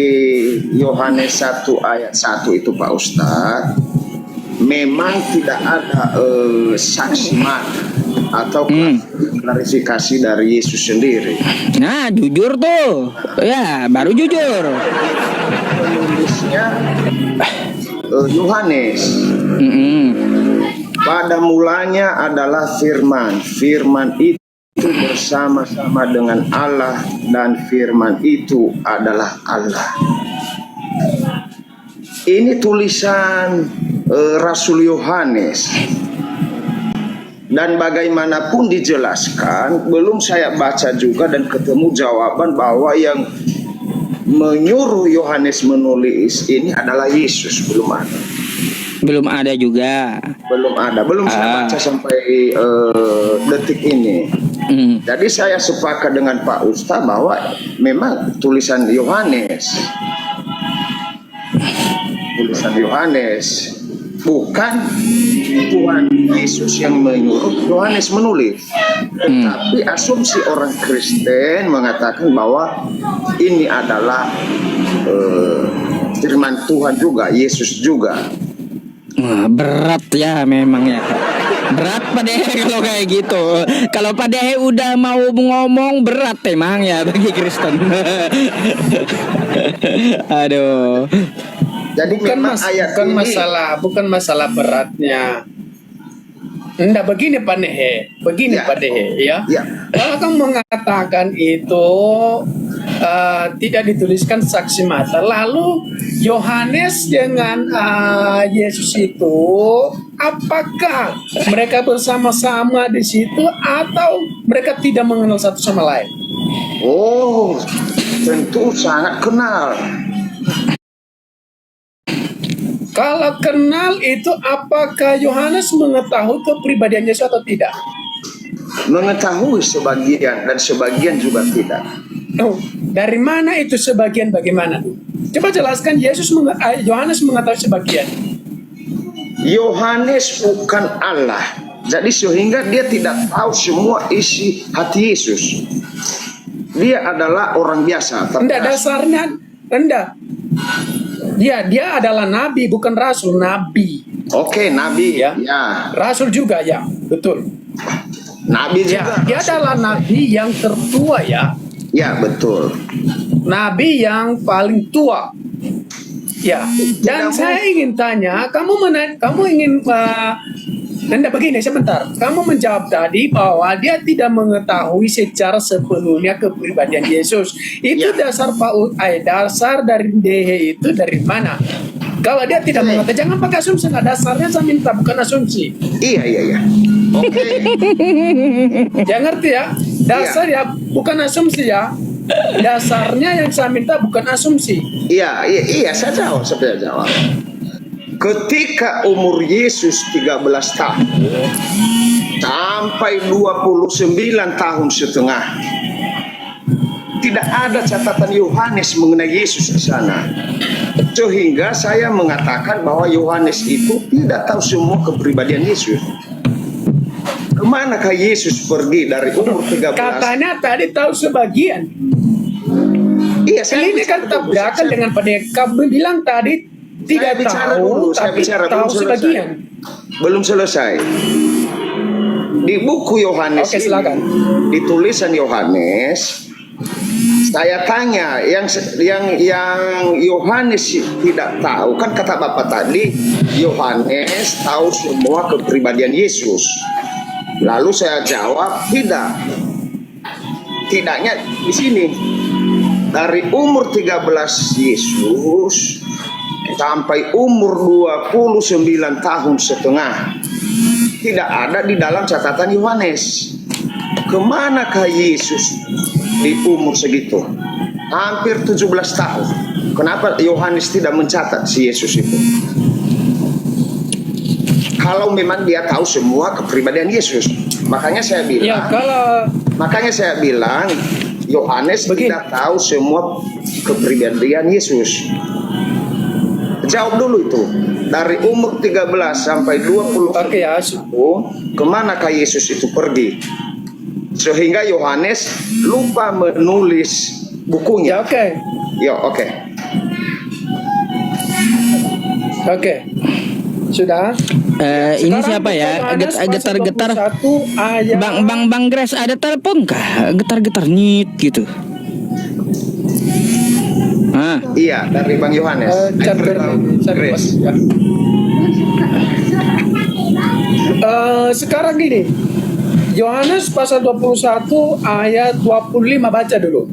Yohanes 1 ayat 1 itu Pak Ustaz, memang tidak ada saksi mata atau klarifikasi dari Yesus sendiri. Nah, jujur tuh. Ya, baru jujur. Penulisnya Yohanes. Pada mulanya adalah firman. Firman itu bersama-sama dengan Allah dan firman itu adalah Allah. Ini tulisan Rasul Yohanes. Dan bagaimanapun dijelaskan, belum saya baca juga dan ketemu jawaban bahwa yang menyuruh Yohanes menulis ini adalah Yesus. Belum ada juga. Belum saya baca sampai detik ini. Jadi saya sepakat dengan Pak Ustaz bahwa memang tulisan Yohanes, bukan Tuhan Yesus yang menyuruh Yohanes menulis. Tetapi asumsi orang Kristen mengatakan bahwa ini adalah firman Tuhan juga, Yesus juga. Berat ya memang ya. Berat Pak Dehe kalau kayak gitu. Kalau Pak Dehe udah mau ngomong berat emang ya bagi Kristen. Aduh. Jadi bukan masalah beratnya. Enggak, begini Pak Dehe, Pak Dehe ya. Kalau kamu mengatakan itu tidak dituliskan saksi mata, lalu Yohanes dengan Yesus itu, apakah mereka bersama-sama di situ atau mereka tidak mengenal satu sama lain? Oh, tentu sangat kenal. Kalau kenal itu, apakah Yohanes mengetahui kepribadian Yesus atau tidak? Mengetahui sebagian dan sebagian juga tidak. Oh, dari mana itu sebagian, bagaimana? Coba jelaskan. Yohanes mengetahui sebagian. Yohanes bukan Allah, jadi sehingga dia tidak tahu semua isi hati Yesus. Dia adalah orang biasa. Enggak, dasarnya enggak. Dia adalah nabi, bukan rasul, nabi. Oke, nabi ya. Rasul juga ya, betul. Nabi juga. Dia adalah nabi yang tertua ya. Ya, betul. Nabi yang paling tua. Ya. Dan saya ingin tanya, kamu ingin Anda begini sebentar. Kamu menjawab tadi bahwa dia tidak mengetahui secara sepenuhnya kepribadian Yesus. Itu dasar dasar dari Dehe itu dari mana? Kalau dia tidak mengetahui, jangan pakai asumsi. Dasarnya saya minta, bukan asumsi. Iya. Oke. Ya ngerti ya? Dasar ya, bukan asumsi ya. Dasarnya yang saya minta bukan asumsi. Iya, saya jawab. Ketika umur Yesus 13 tahun sampai 29 tahun setengah, tidak ada catatan Yohanes mengenai Yesus di sana. Sehingga saya mengatakan bahwa Yohanes itu tidak tahu semua kepribadian Yesus. Kemanakah Yesus pergi dari umur 13? Katanya tadi tahu sebagian. Iya, saya ini kan tabrakan dengan kamu bilang tadi tidak tahu, tapi tahu sebagian. Belum selesai. Di buku Yohanes Oke, silakan. di tulisan Yohanes, saya tanya yang Yohanes tidak tahu, kan kata Bapak tadi Yohanes tahu semua kepribadian Yesus. Lalu saya jawab tidak. Tidaknya di sini dari umur 13 Yesus sampai umur 29 tahun setengah tidak ada di dalam catatan Yohanes. Kemanakah Yesus di umur segitu? Hampir 17 tahun. Kenapa Yohanes tidak mencatat si Yesus itu? Kalau memang dia tahu semua kepribadian Yesus. Makanya saya bilang, Yohanes tidak tahu semua kepribadian Yesus. Jawab dulu itu. Dari umur 13 sampai 20 kemanakah Yesus itu pergi? Sehingga Yohanes lupa menulis bukunya. Oke. Sudah. Ini siapa ya? Getar-getar. Bang Grace, ada telepon kah? Getar-getar nyit gitu. Iya, dari Bang Yohanes. Grace. Sekarang gini, Yohanes pasal 21 ayat 25 baca dulu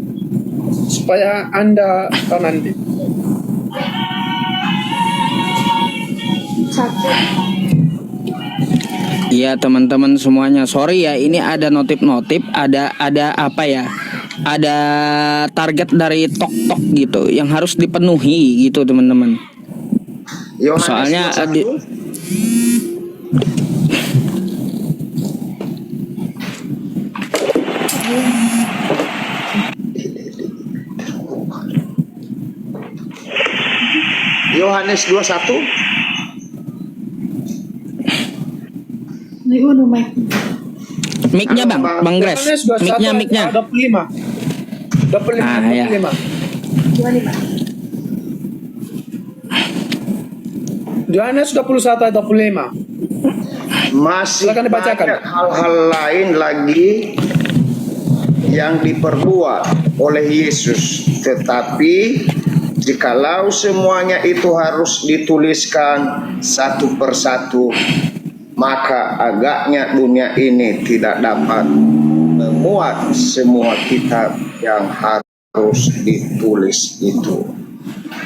supaya Anda tahu nanti. Iya teman-teman semuanya, sorry ya, ini ada notif-notif, ada apa ya? Ada target dari tok-tok gitu yang harus dipenuhi gitu teman-teman. Soalnya Yohanes 21. Mic-nya Bang Grace. Mic-nya. 25. Ya. Yohanes 21 ayat 25. Masih Silakan dibacakan. banyak hal-hal lain lagi yang diperbuat oleh Yesus, tetapi jikalau semuanya itu harus dituliskan satu persatu, maka agaknya dunia ini tidak dapat memuat semua kitab yang harus ditulis itu.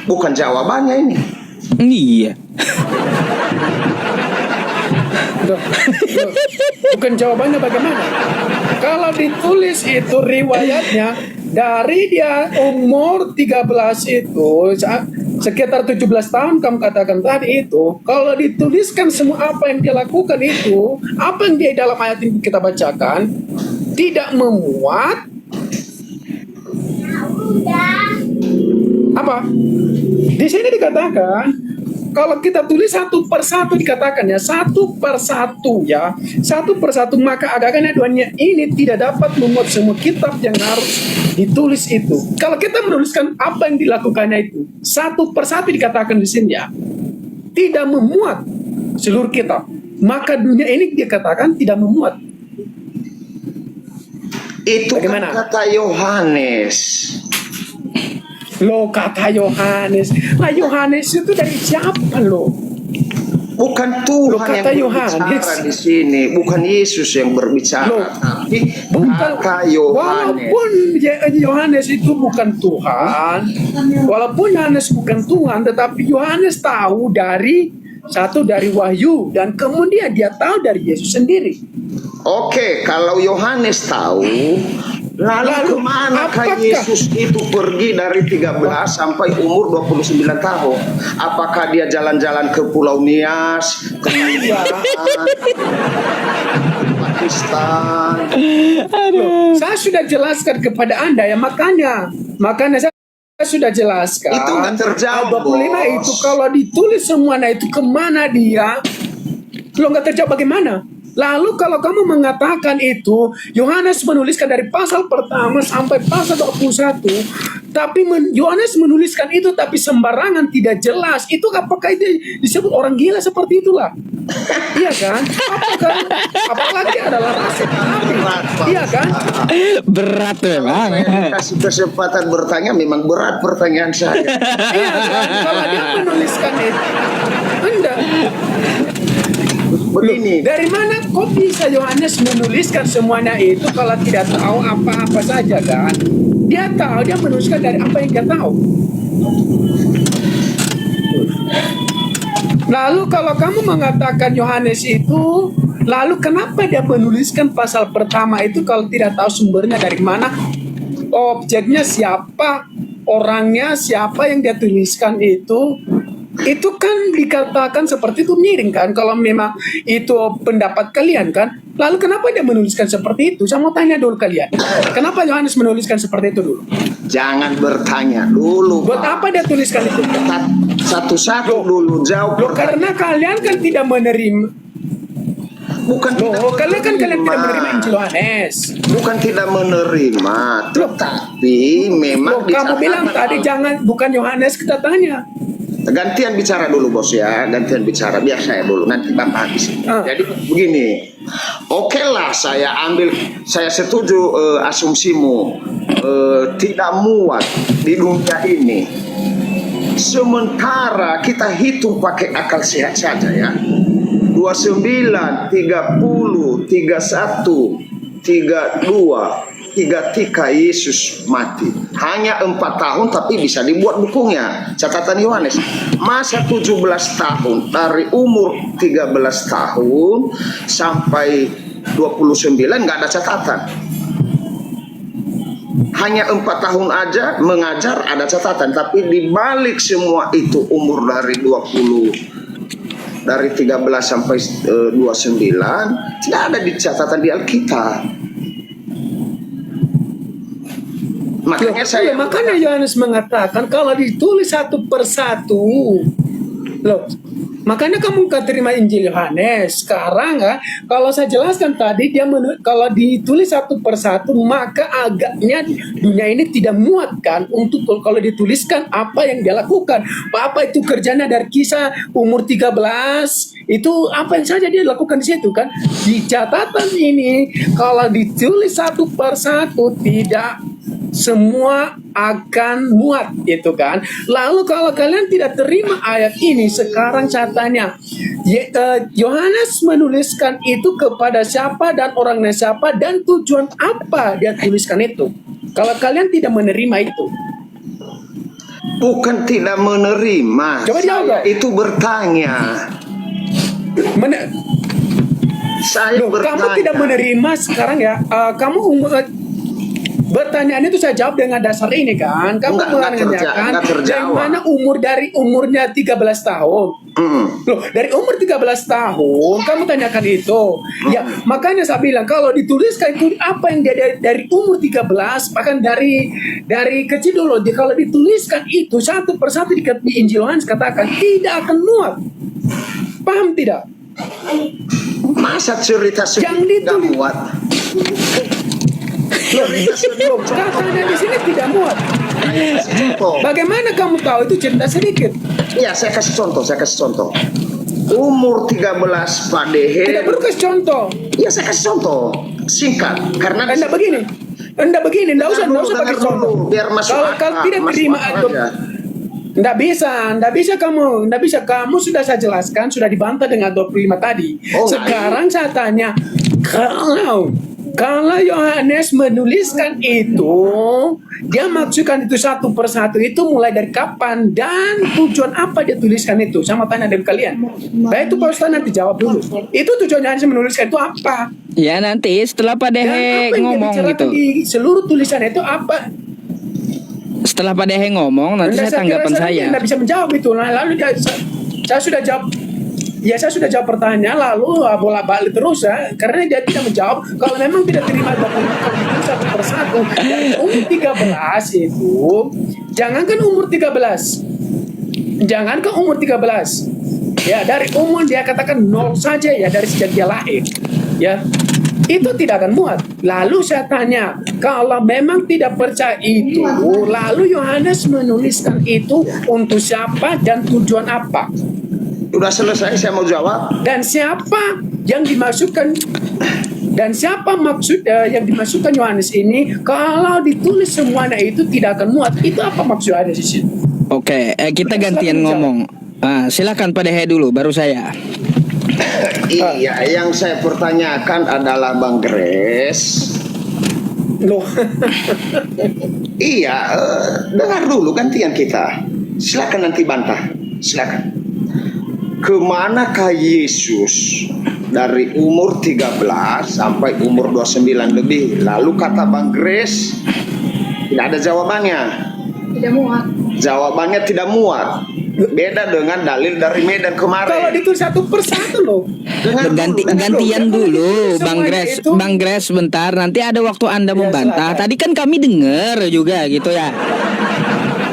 Bukan jawabannya ini. Iya. Bukan jawabannya bagaimana? Kalau ditulis itu riwayatnya dari dia umur 13 itu sekitar 17 tahun kamu katakan tadi itu, kalau dituliskan semua apa yang dia lakukan itu, apa yang dia dalam ayat ini kita bacakan tidak memuat apa? Di sini dikatakan kalau kita tulis satu persatu dikatakan ya, satu persatu, maka agaknya dunia ini tidak dapat memuat semua kitab yang harus ditulis itu. Kalau kita menuliskan apa yang dilakukannya itu satu persatu dikatakan di sini ya, tidak memuat seluruh kitab, maka dunia ini dikatakan tidak memuat. Itu bagaimana? Kan kata Yohanes. Loh, kata Yohanes. Nah, Yohanes itu dari siapa loh? Bukan Tuhan kata yang berbicara Yohanes di sini, bukan Yesus yang berbicara, tapi kata Yohanes. Walaupun Yohanes itu bukan Tuhan, walaupun Yohanes bukan Tuhan, tetapi Yohanes tahu dari Wahyu dan kemudian dia tahu dari Yesus sendiri. Oke, kalau Yohanes tahu, lalu kemanakah Yesus itu pergi dari 13 sampai umur 29 tahun? Apakah dia jalan-jalan ke Pulau Nias, ke Pakistan? Saya sudah jelaskan kepada Anda ya, makanya saya sudah jelaskan. Itu nggak terjawab. 25 itu kalau ditulis semuanya itu kemana dia? Lo nggak terjawab bagaimana? Lalu kalau kamu mengatakan itu, Yohanes menuliskan dari pasal pertama sampai pasal 21, tapi Yohanes menuliskan itu tapi sembarangan, tidak jelas. Itu apakah itu disebut orang gila seperti itulah? Iya kan? Apalagi adalah rasa kami. Iya kan? Berat memang. Saya kasih kesempatan bertanya, memang berat pertanyaan saya. Iya kan? Kalau dia menuliskan itu, enggak. Begini, Dari mana kok bisa Yohanes menuliskan semuanya itu kalau tidak tahu apa-apa saja kan? Dia tahu, dia menuliskan dari apa yang dia tahu. Lalu kalau kamu mengatakan Yohanes itu, lalu kenapa dia menuliskan pasal pertama itu kalau tidak tahu sumbernya dari mana? Objeknya siapa? Orangnya siapa yang dia tuliskan itu? Itu kan dikatakan seperti itu miring kan, kalau memang itu pendapat kalian kan. Lalu kenapa dia menuliskan seperti itu? Saya mau tanya dulu kalian, kenapa Yohanes menuliskan seperti itu dulu? jangan bertanya dulu. Buat Pak. apa dia tuliskan itu? Satu-satu dulu jawab. Loh, karena kalian kan tidak menerima. Bukan tidak Kalian tidak menerima. menerima Injil Yohanes. Bukan tidak menerima, tetapi memang Kamu bilang dicatatkan. tadi bukan Yohanes kita tanya. Gantian bicara dulu bos ya, gantian bicara, biar saya dulu, nanti bapak habis. Jadi begini, oke lah saya setuju asumsimu, tidak muat di dunia ini. Sementara kita hitung pakai akal sehat saja ya, 29, 30, 31, 32, 33 Yesus mati. Hanya 4 tahun tapi bisa dibuat bukunya. Catatan Yohanes. Masa 17 tahun dari umur 13 tahun sampai 29 nggak ada catatan. Hanya 4 tahun aja mengajar ada catatan, tapi dibalik semua itu umur dari 13 sampai 29 tidak ada di catatan di Alkitab. Makanya Yohanes mengatakan kalau ditulis satu persatu, loh, makanya kamu gak terima Injil Yohanes. Sekarang kalau saya jelaskan tadi kalau ditulis satu persatu, maka agaknya dunia ini tidak muat kan untuk kalau dituliskan apa yang dia lakukan. Apa itu kerjanya dari kisah umur 13 itu apa yang saja dia lakukan di situ kan. Di catatan ini kalau ditulis satu persatu tidak semua akan muat itu kan. Lalu kalau kalian tidak terima ayat ini, sekarang catanya Yohanes menuliskan itu kepada siapa dan orangnya siapa dan tujuan apa dia tuliskan itu. Kalau kalian tidak menerima itu, bukan tidak menerima. Coba jawab. Itu bertanya. Saya Loh, bertanya. kamu tidak menerima sekarang ya. Pertanyaan itu saya jawab dengan dasar ini kan. Kamu menanyakan yang mana umurnya 13 tahun. Loh, dari umur 13 tahun kamu tanyakan itu. Ya, makanya saya bilang kalau dituliskan itu apa yang dia dari umur 13, bahkan dari kecil dulu kalau dituliskan itu satu persatu di Injil Yohanes katakan tidak akan muat. Paham tidak? Masa cerita Yang tidak ditulis. muat? Loh, katanya di sini tidak muat. Bagaimana kamu tahu itu cerita sedikit? Ya, saya kasih contoh. Umur 13 Pak Dehe. Tidak perlu kasih contoh. Ya, saya kasih contoh. Singkat. Karena Anda begini, enggak usah pakai contoh. Biar masuk Kalau tidak terima itu, enggak bisa kamu sudah saya jelaskan, sudah dibantah dengan 25 tadi. Sekarang saya tanya, kalau Yohanes menuliskan itu, dia maksudkan itu satu persatu itu mulai dari kapan dan tujuan apa dia tuliskan itu? Sama tanya dari kalian. Nah itu Pak Ustaz nanti jawab dulu. Itu tujuan Yohanes menuliskan itu apa? Ya nanti setelah Pak Dehe ngomong gitu. Di seluruh tulisan itu apa? Setelah Pak Dehe ngomong nanti saya tanggapan saya. Anda bisa menjawab itu. Nah, lalu saya sudah jawab. Ya saya sudah jawab pertanyaan lalu bolak-balik terus ya, karena dia tidak menjawab. Kalau memang tidak terima dokumen itu satu persatu dari umur 13 itu, jangankan umur 13, ya dari umur dia katakan 0 saja ya dari sejak dia lahir ya. itu tidak akan muat. Lalu saya tanya, kalau memang tidak percaya itu, lalu Yohanes menuliskan itu untuk siapa dan tujuan apa? Sudah selesai, saya mau jawab. Dan siapa yang dimasukkan? Dan siapa yang dimasukkan Yohanes ini? Kalau ditulis semuanya itu tidak akan muat. Itu apa maksud Yohanes di sini? Oke, kita gantian ngomong. Silakan Pak Dehe dulu, baru saya. Iya, yang saya pertanyakan adalah Bang Grace. Loh. Iya, dengar dulu gantian kita. Silakan nanti bantah. Silakan. Kemanakah Yesus dari umur 13 sampai umur 29 lebih? Lalu kata Bang Grace, tidak ada jawabannya. Tidak muat. Jawabannya tidak muat. Beda dengan dalil dari Medan Kalau kemarin. ditulis satu persatu loh. Gantian dulu, Bang Grace. Bang Grace, bentar. Nanti ada waktu Anda membantah. Tadi kan kami dengar juga gitu ya.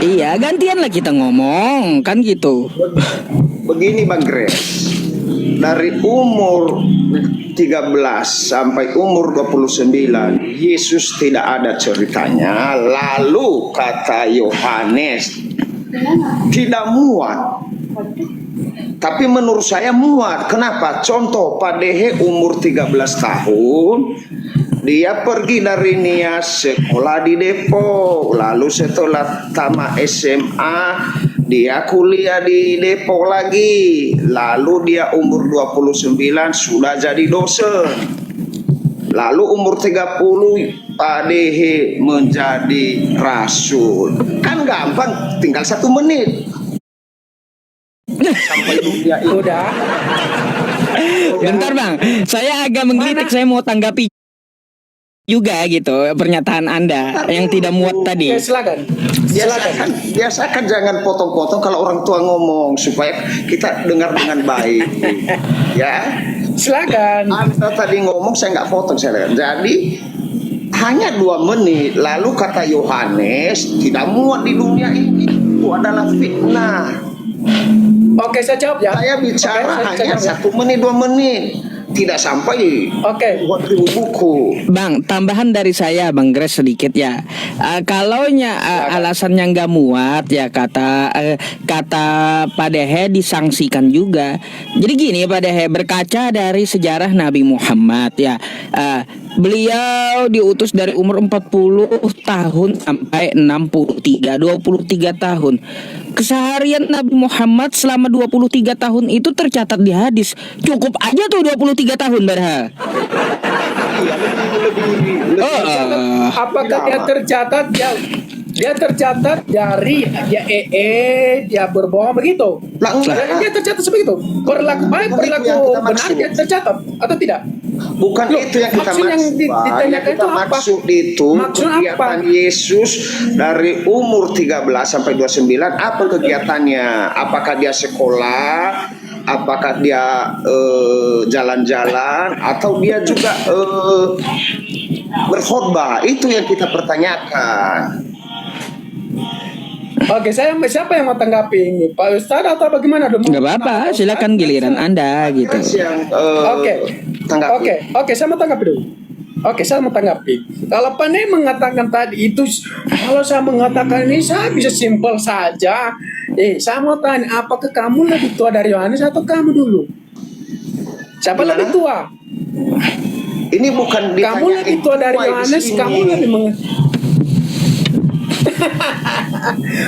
Iya, gantian lah kita ngomong, kan gitu. Begini Bang Grace, dari umur 13 sampai umur 29 Yesus tidak ada ceritanya. Lalu kata Yohanes tidak muat. Tapi menurut saya muat. Kenapa? Contoh Pak Dehe umur 13 tahun, dia pergi dari Nias sekolah di Depok. Lalu setelah tamat SMA dia kuliah di Depok lagi. Lalu dia umur 29 sudah jadi dosen. Lalu umur 30 Pak Dehe menjadi rasul. Kan gampang, tinggal 1 menit sampai dunia ini. Udah. Bentar Bang, saya agak menggelitik. Saya mau tanggapi juga gitu pernyataan Anda yang tidak muat tadi. Oke, silakan. Biasakan jangan potong-potong kalau orang tua ngomong supaya kita dengar dengan baik. Ya. Silakan. Anda tadi ngomong saya nggak potong, saya dengar. Jadi hanya 2 menit. Lalu kata Yohanes tidak muat di dunia ini. Itu adalah fitnah. Oke, saya jawab ya. Saya bicara Oke, hanya saya jawab 1 menit 2 menit. Tidak sampai Oke. 2.000 buku. Bang, tambahan dari saya Bang Grace sedikit ya. Kalaunya alasannya nggak muat ya kata Pak Dehe disangsikan juga. Jadi gini Pak Dehe, berkaca dari sejarah Nabi Muhammad ya. Beliau diutus dari umur 40 tahun sampai 23 tahun. Keseharian Nabi Muhammad selama 23 tahun itu tercatat di hadis. Cukup aja tuh 23 tahun Barha. Apakah dia tercatat dia tercatat dari dia berbohong begitu? Dia tercatat sebegitu. Perilaku baik, perilaku benar dia tercatat atau tidak? Bukan itu yang kita maksud yang ditanyakan itu apa? Maksud itu Maksud kegiatan apa? Yesus dari umur 13 sampai 29 apa kegiatannya? Apakah dia sekolah? Apakah dia jalan-jalan? Atau dia juga berkhotbah? Itu yang kita pertanyakan. Oke, siapa yang mau tanggapi ini? Pak Ustadz atau bagaimana? Nggak apa-apa, silakan giliran Anda gitu. Yang tanggapi. Oke, saya mau tanggapi dulu. Oke, saya mau tanggapi. Kalau Pane mengatakan tadi itu, kalau saya mengatakan ini, saya bisa simpel saja. Saya mau tanya, apakah kamu lebih tua dari Yohanes atau kamu dulu? Siapa lebih tua? Ini bukan Kamu lebih tua dari Yohanes, kamu lebih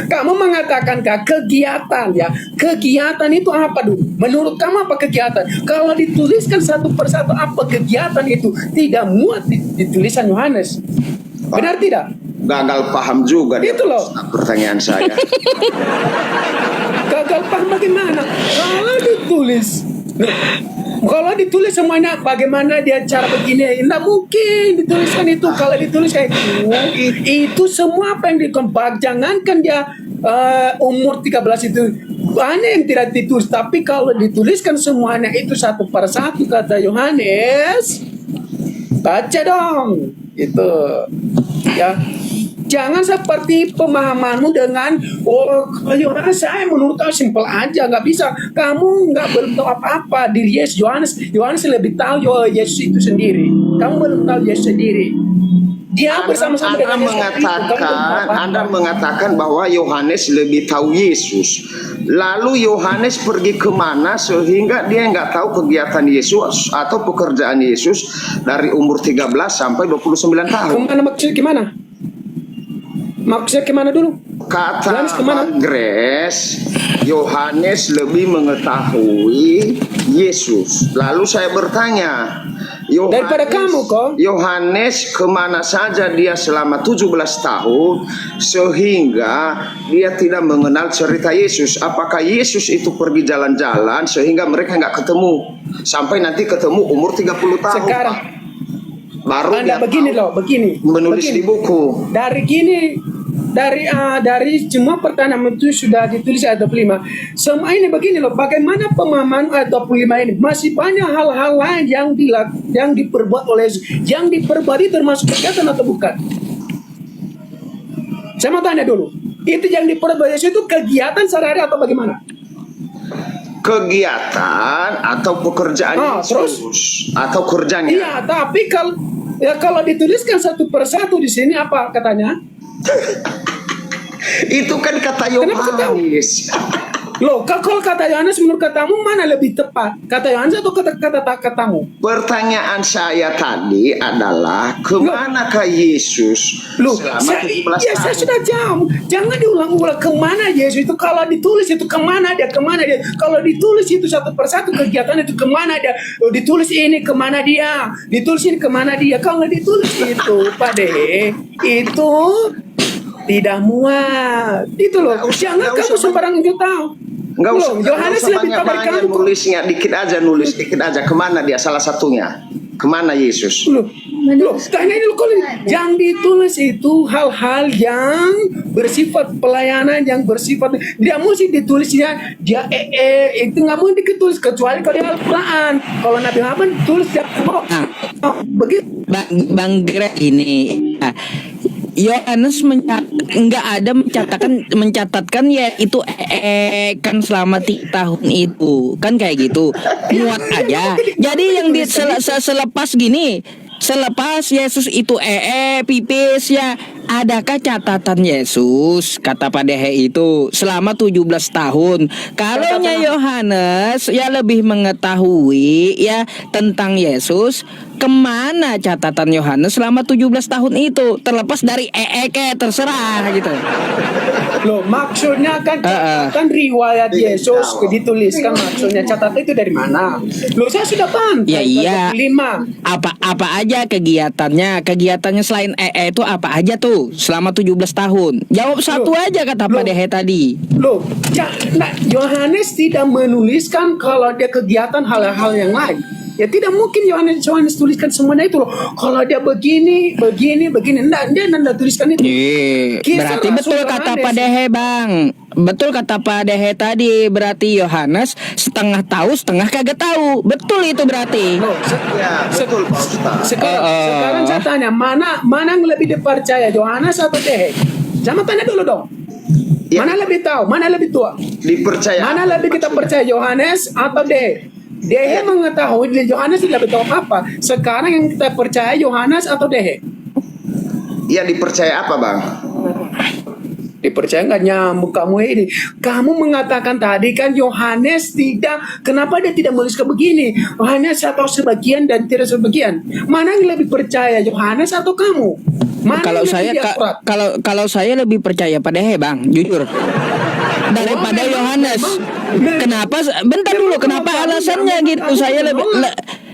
kamu mengatakan kegiatan ya. Kegiatan itu apa dulu? Menurut kamu apa kegiatan? Kalau dituliskan satu persatu apa kegiatan itu tidak muat di tulisan Yohanes. Benar tidak? Gagal paham juga dia. Itu loh. Pertanyaan saya. Gagal paham bagaimana? Kalau ditulis semuanya bagaimana dia cara begini, tidak mungkin dituliskan itu. Kalau dituliskan itu semua apa yang dikembang, jangankan dia umur 13 itu banyak yang tidak ditulis, tapi kalau dituliskan semuanya itu satu persatu kata Yohanes, baca dong itu ya. Jangan seperti pemahamanmu dengan Yohanes saya menurut kau simpel aja, nggak bisa. Kamu nggak belum tahu apa-apa diri Yesus. Yohanes lebih tahu Yesus itu sendiri. Kamu belum tahu Yesus sendiri. Dia bersama-sama dengan Yesus. Anda mengatakan bahwa Yohanes lebih tahu Yesus. Lalu Yohanes pergi kemana sehingga dia nggak tahu kegiatan Yesus atau pekerjaan Yesus dari umur 13 sampai 29 tahun. Kemana maksudnya gimana? Maksudnya kemana dulu? Kata Grace, Yohanes lebih mengetahui Yesus. Lalu saya bertanya, daripada kamu kok. Yohanes kemana saja dia selama 17 tahun sehingga dia tidak mengenal cerita Yesus? Apakah Yesus itu pergi jalan-jalan sehingga mereka nggak ketemu sampai nanti ketemu umur 30 tahun? Sekarang baru Anda begini menulis di buku. Dari semua pertanyaan itu sudah ditulis ayat 25. Semua ini begini loh, bagaimana pemahaman ayat 25 ini? Masih banyak hal-hal lain yang diperbuat oleh Yesus. Yang diperbuat termasuk kegiatan atau bukan? Saya mau tanya dulu, itu yang diperbuat Yesus itu kegiatan sehari-hari atau bagaimana? Kegiatan atau pekerjaan Yesus atau kerjanya? Iya, tapi kalau dituliskan satu persatu di sini apa katanya? Itu kan kata Yohanes. Loh, kalau kata Yohanes menurut katamu mana lebih tepat? Kata Yohanes atau katamu? Pertanyaan saya tadi adalah kemanakah Yesus selama 17 tahun? Saya sudah jawab. Jangan diulang-ulang kemana Yesus itu. Kalau ditulis itu kemana dia. Kalau ditulis itu satu persatu kegiatan itu kemana dia. Ditulis ini kemana dia. Ditulis ini kemana dia. Kalau nggak ditulis itu Pak De, itu tidak muat. Itu loh. Jangan kamu sembarang itu tahu. Enggak usah, Yohanes lebih tahu dari kamu. Nulisnya dikit aja. Kemana dia salah satunya? Kemana Yesus? Loh, tanya ini loh, yang ditulis itu hal-hal yang bersifat pelayanan, yang bersifat dia mesti ditulisnya itu nggak mungkin ditulis kecuali kalau di Al-Quran. Kalau Nabi Muhammad tulis dia begitu. Bang Greg ini. Yohanes nggak ada mencatatkan ya itu kan selama 3 tahun itu kan kayak gitu muat aja. Jadi yang selepas Yesus itu pipis ya, adakah catatan Yesus kata Pak Dehe itu selama 17 tahun? Kalaunya Yohanes ya lebih mengetahui ya tentang Yesus, kemana catatan Yohanes selama 17 tahun itu? Terlepas dari terserah gitu. Loh, maksudnya kan catatan riwayat Yesus dituliskan, maksudnya catatan itu dari mana? Loh, saya sudah paham. Ya iya. 5. Apa aja kegiatannya selain itu apa aja tuh selama 17 tahun? Jawab satu aja kata Pak Dehe tadi. Loh, Yohanes tidak menuliskan kalau dia kegiatan hal-hal yang lain. Ya tidak mungkin Yohanes tuliskan semuanya itu loh. Kalau dia begini, dia tuliskan itu. Berarti betul kata Pak Dehe, Bang. Betul kata Pak Dehe tadi. Berarti Yohanes setengah tahu, setengah kagak tahu. Betul itu berarti. Betul Pak Ustaz. Sekarang saya tanya, mana yang lebih dipercaya, Yohanes atau Dehe? Jangan tanya dulu dong. Ya. Mana lebih tahu, mana lebih tua? Dipercaya. Mana lebih kita percaya, Yohanes atau Dehe? Dehe mengetahui, Yohanes tidak tahu apa. Sekarang yang kita percaya Yohanes atau Dehe? Ya dipercaya apa Bang? Dipercaya nggak nyambung kamu ini. Kamu mengatakan tadi kan Yohanes tidak. Kenapa dia tidak menuliskan begini? Yohanes atau sebagian dan tidak sebagian. Mana yang lebih percaya, Yohanes atau kamu? Mana kalau saya lebih percaya pada Dehe, Bang, jujur. Daripada Yohanes. Kenapa? Bentar dulu, kenapa alasannya gitu? Saya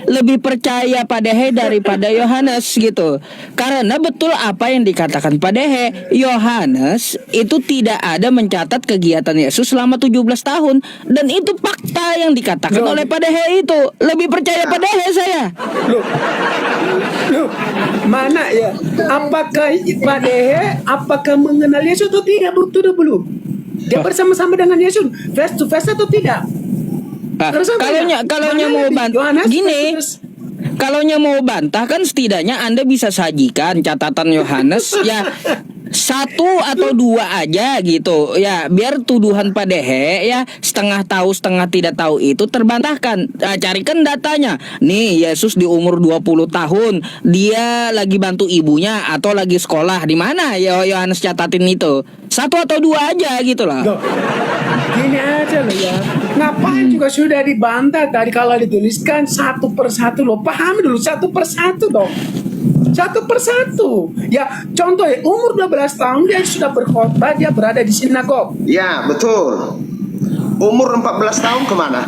lebih percaya pada Dehe daripada Yohanes gitu. Karena betul apa yang dikatakan pada Dehe, Yohanes itu tidak ada mencatat kegiatan Yesus selama 17 tahun, dan itu fakta yang dikatakan oleh Pak Dehe itu. Lebih percaya pada Dehe saya. Loh, mana ya? Apakah Pak Dehe mengenal Yesus atau tidak? Betul belum? Dia bersama-sama dengan Yesus face to face atau tidak? Kalaunya mau bantah gini, kalaunya mau bantah kan setidaknya Anda bisa sajikan catatan Yohanes ya satu atau dua aja gitu ya, biar tuduhan Pak Dehe ya setengah tahu setengah tidak tahu itu terbantahkan. Carikan datanya. Nih Yesus di umur 20 tahun dia lagi bantu ibunya atau lagi sekolah di mana ya, Yohanes catatin itu. Satu atau dua aja gitu lah. Loh, gini aja loh ya. Ngapain juga sudah dibantah tadi kalau dituliskan satu persatu loh. Pahami dulu satu persatu dong. Satu persatu. Ya, contoh ya, umur 12 tahun dia sudah berkhotbah, dia berada di sinagog. Ya, betul. Umur 14 tahun kemana?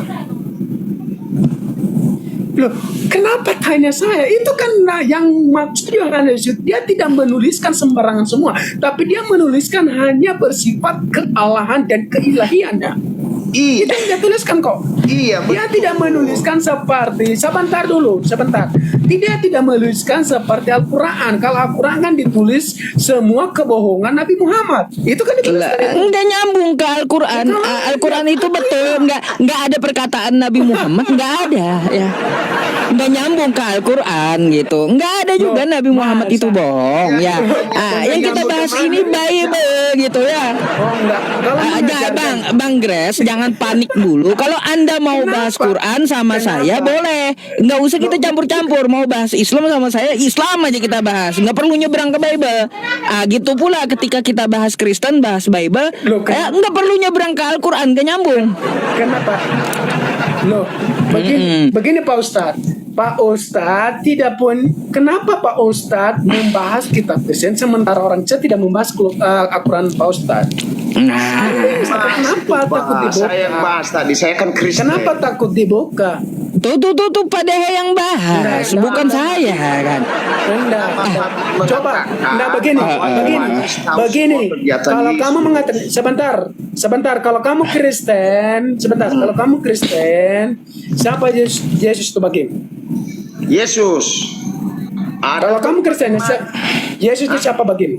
Loh, kenapa tanya saya? Itu kan yang maksud Yohanes, dia tidak menuliskan sembarangan semua, tapi dia menuliskan hanya bersifat kealahan dan keilahiannya. Iya. Itu yang dia tuliskan kok. Iya, Dia betul. tidak menuliskan seperti sebentar. Dia tidak menuliskan seperti Al-Quran. Kalau Al-Quran kan ditulis semua kebohongan Nabi Muhammad. Itu kan ditulis dari Enggak nyambung ke Al-Quran. Al-Quran itu betul, enggak ada perkataan Nabi Muhammad, enggak ada ya. Enggak nyambung ke Al-Quran gitu. Enggak ada juga Loh, Nabi Muhammad itu bohong ya. Yang kita bahas ini Bible gitu ya. Oh enggak. Kalau mengajarkan- Bang Grace, jangan panik dulu. Kalau Anda mau bahas Quran sama saya boleh. Enggak usah kita campur-campur. Mau bahas Islam sama saya, Islam aja kita bahas. Enggak perlu nyebrang ke Bible. Gitu pula ketika kita bahas Kristen, bahas Bible, Loh, enggak perlu nyebrang ke Al-Quran, enggak nyambung. Kenapa? Loh, begini Pak Ustadz. Pak Ustadz tidak pun. Kenapa Pak Ustadz membahas kitab Kristen sementara orang saya tidak membahas Al-Quran Pak Ustadz? Nah, Kenapa takut dibuka? Saya yang bahas tadi, saya kan Kristen. Kenapa takut dibuka? tuh Pak Dehe yang bahas, bukan saya kan. Enggak. Coba, enggak begini. Kegiatan Kalau Yesus. kamu mengatakan sebentar. Kalau kamu Kristen, siapa Yesus itu bagi? Yesus. Kalau kamu Kristen, Yesus itu siapa bagimu?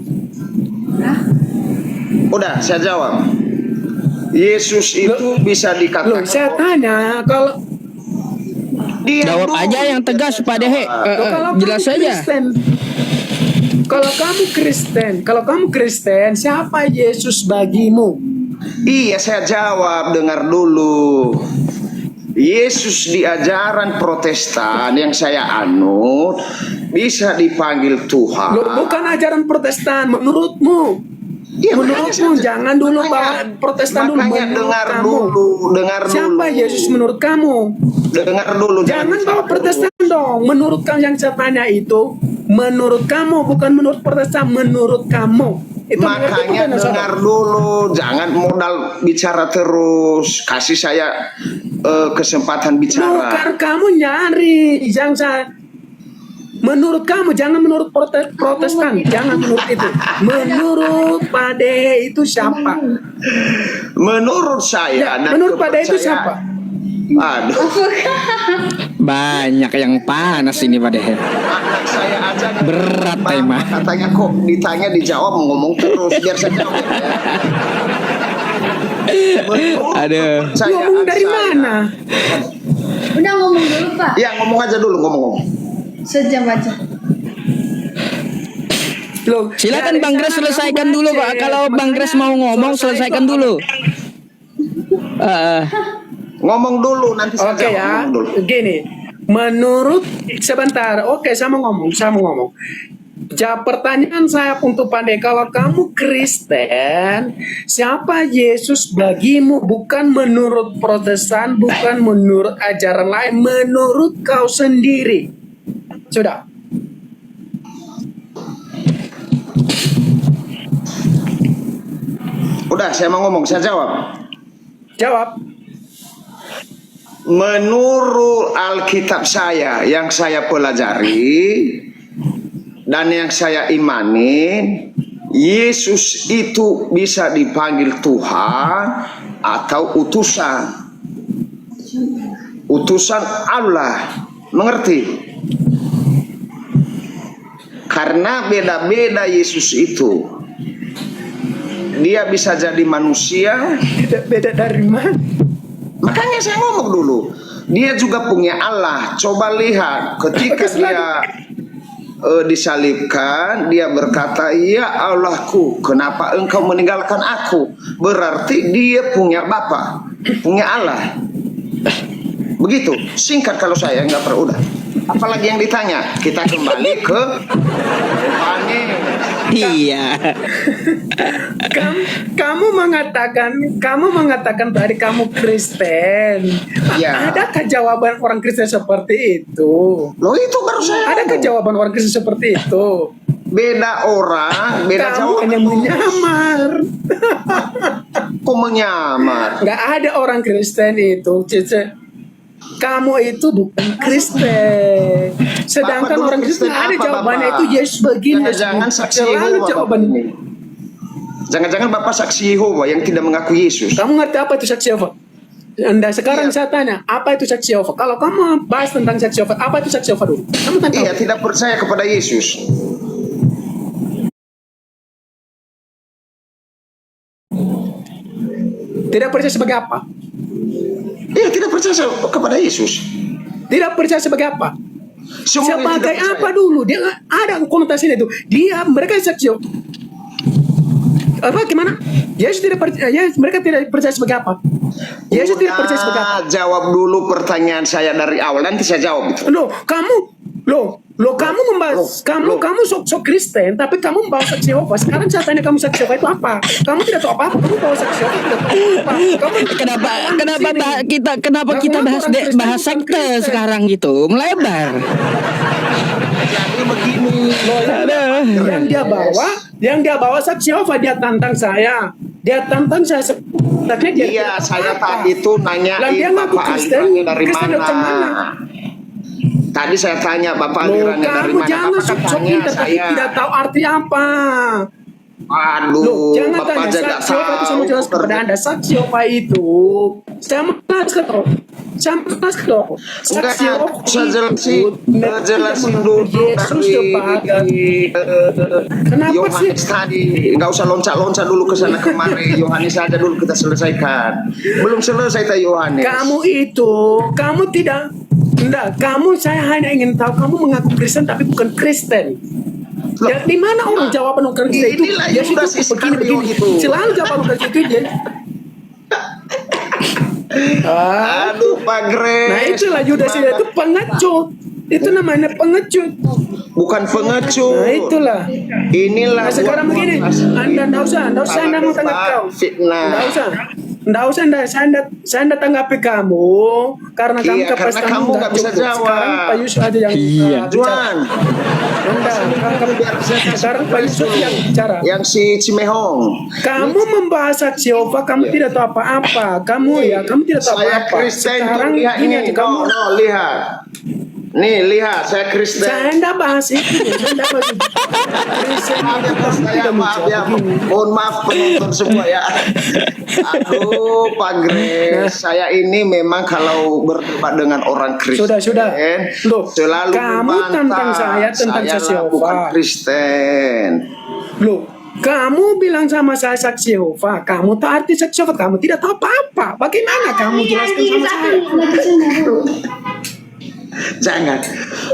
Udah, saya jawab. Yesus itu bisa Loh, dikatakan. saya tanya kalau Diam Jawab dulu. aja yang tegas Pak Dehe. kalau Jelas kamu saja. Kristen, kalau kamu Kristen, siapa Yesus bagimu? Iya, saya jawab. Dengar dulu. Yesus di ajaran Protestan yang saya anut bisa dipanggil Tuhan. Loh, bukan ajaran Protestan menurutmu. Iya, Menurutmu, jangan dulu bawa Protestan dulu. Makanya Menurut dengar kamu. dengar Siapa dulu. Yesus menurut kamu? Dengar dulu. Jangan bawa salah. Protestan dong. Menurut kamu yang saya tanya itu, menurut kamu, bukan menurut Protestan, menurut kamu. Itu Makanya dengar dulu, jangan modal bicara terus. Kasih saya kesempatan bicara. Bukan kamu nyari, yang saya. Menurut kamu, jangan menurut Protestan, jangan menurut itu. Menurut Pak Dehe itu siapa? Menurut saya, dan Menurut Pak Dehe itu kepercayaan- siapa? Aduh, Banyak yang panas ini Pak Dehe. anak saya aja Berat, Mama Tema. katanya kok ditanya dijawab ngomong terus biar saya jawab ya. Menurut Aduh. kepercayaan Ngomong dari saya- mana? Udah ngomong dulu Pak, Ya ngomong aja dulu ngomong. sejam aja. Loh, Silakan dari Bang sana Grace kamu selesaikan dulu Pak. macet. Kalau Bang Makanya Grace mau ngomong selesai selesaikan itu dulu. Ngomong dulu nanti saya Oke jawab. ya, Ngomong dulu. gini. Menurut sebentar, oke saya mau ngomong. Pertanyaan saya untuk Pandai, kalau kamu Kristen, siapa Yesus bagimu? Bukan menurut Protestan, bukan menurut ajaran lain, menurut kau sendiri. Sudah. Udah, saya mau ngomong, saya jawab. Jawab. Menurut Alkitab saya yang saya pelajari dan yang saya imani, Yesus itu bisa dipanggil Tuhan atau utusan. Utusan Allah. Mengerti? Karena beda-beda Yesus itu. Dia bisa jadi manusia. Beda dari mana? Makanya saya ngomong dulu. Dia juga punya Allah. Coba lihat ketika Oke, dia disalibkan, dia berkata, "Ya Allahku, kenapa engkau meninggalkan aku?" Berarti dia punya Bapa, punya Allah. Begitu, singkat kalau saya nggak perlu udah. Apalagi yang ditanya, kita kembali ke Yohanes. Iya. Kamu mengatakan tadi kamu Kristen. Ya. Adakah jawaban orang Kristen seperti itu? Loh itu baru saya. Adakah jawaban orang Kristen seperti itu? Beda orang, beda Kamu jawaban. hanya menyamar. Kok menyamar? Nggak ada orang Kristen itu, Cece. Kamu itu bukan Kristen. Sedangkan Bapak dulu orang Kristen ada apa, jawabannya Bapak? itu Yesus begini. Jangan-jangan saksi Selalu Yehova, jawaban Bapak. ini. Jangan-jangan Bapak saksi Yehova yang tidak mengaku Yesus. Kamu ngerti apa itu saksi Yehova? Anda sekarang Iya. saya tanya, apa itu saksi Yehova? Kalau kamu bahas tentang saksi Yehova, apa itu saksi Yehova dulu? Kamu tanya. Iya, tidak percaya kepada Yesus. Tidak percaya sebagai apa? Iya, tidak percaya kepada Yesus. Tidak percaya sebagai apa? Semua yang Sebagai tidak percaya. apa dulu? Dia ada konotasinya itu. Mereka saksi Yehova. Apa gimana? Yesus tidak percaya. Mereka tidak percaya sebagai apa? Yesus tidak percaya sebagai apa? Jawab dulu pertanyaan saya dari awal, nanti saya jawab itu. Kamu membahas, kamu sok Kristen, tapi kamu membahas saksi Yehova. Sekarang saya tanya kamu saksi Yehova itu apa? Kamu tidak tahu apa-apa. Kamu bahas saksi Yehova tidak tahu apa. Kamu Kenapa kita bahas sekte sekarang gitu? Melebar. Jadi begini. yang dia bawa saksi Yehova, dia tantang saya. Dia tantang saya. Iya, saya tadi itu nanyain dia ngaku Bapak Kristen. alirannya dari Kristen mana. dari mana? Tadi saya tanya Bapak alirannya dari Kamu mana. jangan Bapak sok tanya pintar tapi saya. tidak tahu arti apa. Aduh, Jangan Bapak tanya aja nggak saksi Yehova itu, saya mau jelas kepada Anda. Saksi Yehova itu, saya mau jelaskan dong. Saksi Yehova saya jelasin dulu Yesus sebagai. Kenapa sih? Yohanes tadi. Nggak usah loncat-loncat dulu ke sana kemari. Yohanes saja dulu kita selesaikan. Belum selesai tadi Yohanes. Kamu tidak. Enggak, saya hanya ingin tahu kamu mengaku Kristen tapi bukan Kristen. Ya, di mana orang jawaban orang Kristen itu? Inilah Yesus Yudas itu begini. Iskariot itu. Selalu jawaban orang Kristen itu. Aduh, Pak Grace. Nah itulah Yudas itu pengecut. Itu namanya pengecut. Bukan pengecut. Nah itulah. Inilah Nah sekarang buat- begini, Anda enggak usah Anda mau tanggapi kau. Fitnah. Enggak usah saya tanggapi kamu karena kamu Iya, karena kapasitas kamu nggak bisa cukup. jawab. Sekarang Pak Yusuf aja yang Iya. bicara. Juan, Sekarang Pak Yusuf yang bicara. yang si Cimehong. Kamu membahas saksi Yehova, kamu tidak tahu apa-apa. Kamu tidak tahu Saya apa-apa. Kristen tuh, Sekarang lihat gini ini. aja kamu. No, lihat. Nih, lihat, saya Kristen. Saya enggak bahas itu. Saya enggak bahas itu. Kristen itu kamu Saya tidak maaf ya, menjawab begini. mohon maaf penonton semua ya. Aduh, Pak Grace, saya ini memang kalau berdebat dengan orang Kristen, Sudah. Loh, selalu kamu membantah. tantang saya tentang Saya saksi Yehova. bukan Kristen. Loh, kamu bilang sama saya saksi Yehova. Kamu tahu arti saksi Yehova. Kamu tidak tahu apa-apa. Bagaimana kamu jelaskan sama saya? Jangan.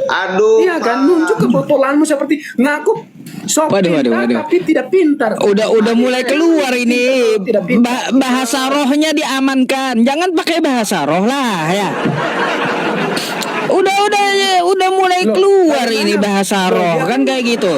Aduh. Iya kan, Pak. nunjuk kebotolanmu seperti ngaku sok Waduh. pintar tapi tidak pintar. Udah mulai keluar ini. Tidak pintar. Bahasa rohnya diamankan. Jangan pakai bahasa roh lah ya. Udah mulai Loh, keluar bagaimana? ini bahasa Loh, roh dia kan kayak gitu.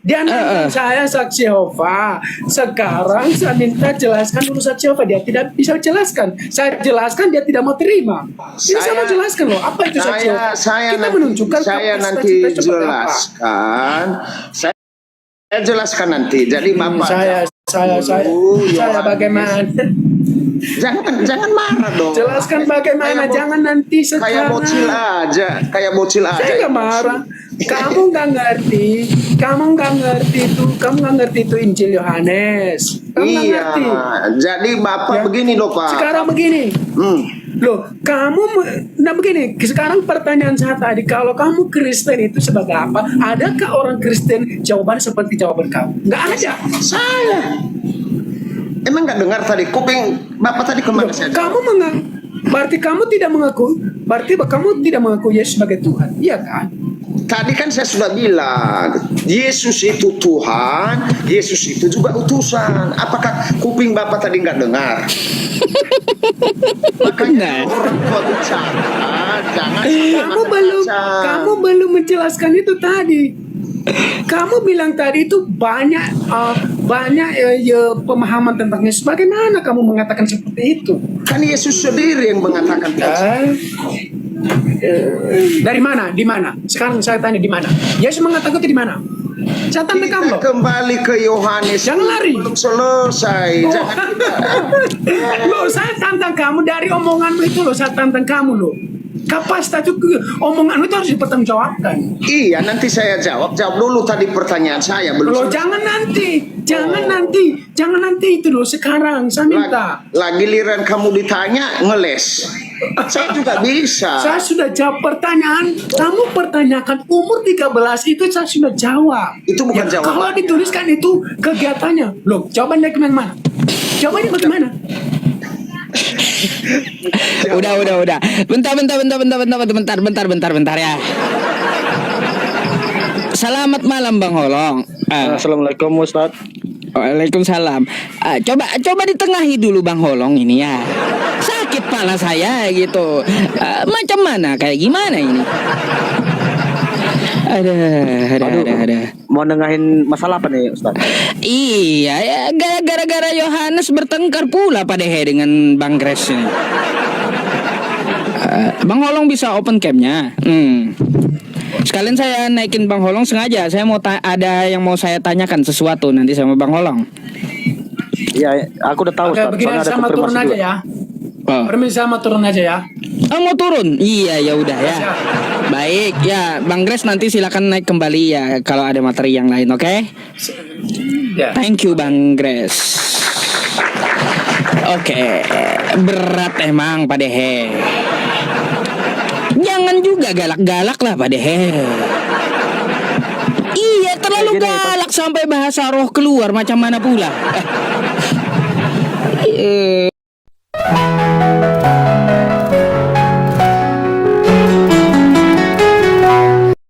Dia nantang saya saksi Yehova. Sekarang saya minta jelaskan dulu saksi Yehova. Dia tidak bisa jelaskan. Saya jelaskan dia tidak mau terima. Ini saya mau jelaskan loh. Apa itu saksi Yehova? Kita menunjukkan saya kapasitas nanti kita seperti apa. jelaskan. Saya jelaskan nanti. Jadi Bapak Saya bagaimana? jangan marah dong. Jelaskan bagaimana, jangan nanti Kayak sekarang. bocil aja. Saya nggak marah. Kamu nggak ngerti itu Injil Yohanes. Kamu nggak Iya. ngerti. Jadi Bapak Ya. begini loh Pak. Sekarang begini. Loh, nah begini, sekarang pertanyaan saya tadi, kalau kamu Kristen itu sebagai apa? Adakah orang Kristen jawaban seperti jawaban kamu? Nggak ada. Saya emang nggak dengar tadi kuping Bapak tadi kemana saya? Kamu Berarti kamu tidak mengaku Yesus sebagai Tuhan, iya kan? Tadi kan saya sudah bilang, Yesus itu Tuhan, Yesus itu juga utusan. Apakah kuping Bapak tadi nggak dengar? Makanya orang tua bicara, jangan Kamu belum menjelaskan itu tadi. Kamu bilang tadi itu banyak pemahaman tentang Yesus. Bagaimana kamu mengatakan seperti itu? Kan Yesus sendiri yang mengatakan Dari mana? Di mana? Sekarang saya tanya di mana? Yesus mengatakan itu di mana? Saya tanya kamu loh. kembali ke Yohanes. Jangan lari. Belum selesai. Jangan Loh, saya tantang kamu dari omonganmu itu loh. Saya tantang kamu loh. Kapasitas itu omonganmu itu harus dipertanggungjawabkan. Iya, nanti saya jawab. Jawab dulu tadi pertanyaan saya. Belum Loh, selesai. jangan nanti itu loh. Sekarang saya minta. Lagi liran kamu ditanya ngeles. Saya juga bisa. Saya sudah jawab pertanyaan. Kamu pertanyakan umur 13 itu saya sudah jawab. Itu bukan jawaban. Kalau dituliskan itu kegiatannya. Loh, jawabannya kemana? Jawabannya bagaimana? Udah. Bentar ya. Selamat malam Bang Holong. Assalamualaikum Ustaz. Waalaikumsalam. Coba ditengahi dulu Bang Holong ini ya. Sakit pala saya gitu. Macam mana? Kayak gimana ini? Ada. Mau nengahin masalah apa nih Ustaz? Iya, ya gara-gara Yohanes bertengkar pula Pak Dehe dengan Bang Gres ini. Bang Holong bisa open cam-nya. Sekalian saya naikin Bang Holong sengaja. Saya mau ada yang mau saya tanyakan sesuatu nanti sama Bang Holong. Iya, aku udah tahu Oke, Ustaz. begini Soalnya ada sama turun konfirmasi aja juga. ya. Oh. Permisi sama turun aja ya. Oh, mau turun? Iya, ya udah ya. Baik, ya Bang Gres nanti silakan naik kembali ya kalau ada materi yang lain, oke? Ya. Thank you Bang Gres. Oke, berat emang Pak Dehe. Jangan juga galak-galak lah Pak Dehe. Iya, terlalu galak sampai bahasa roh keluar macam mana pula.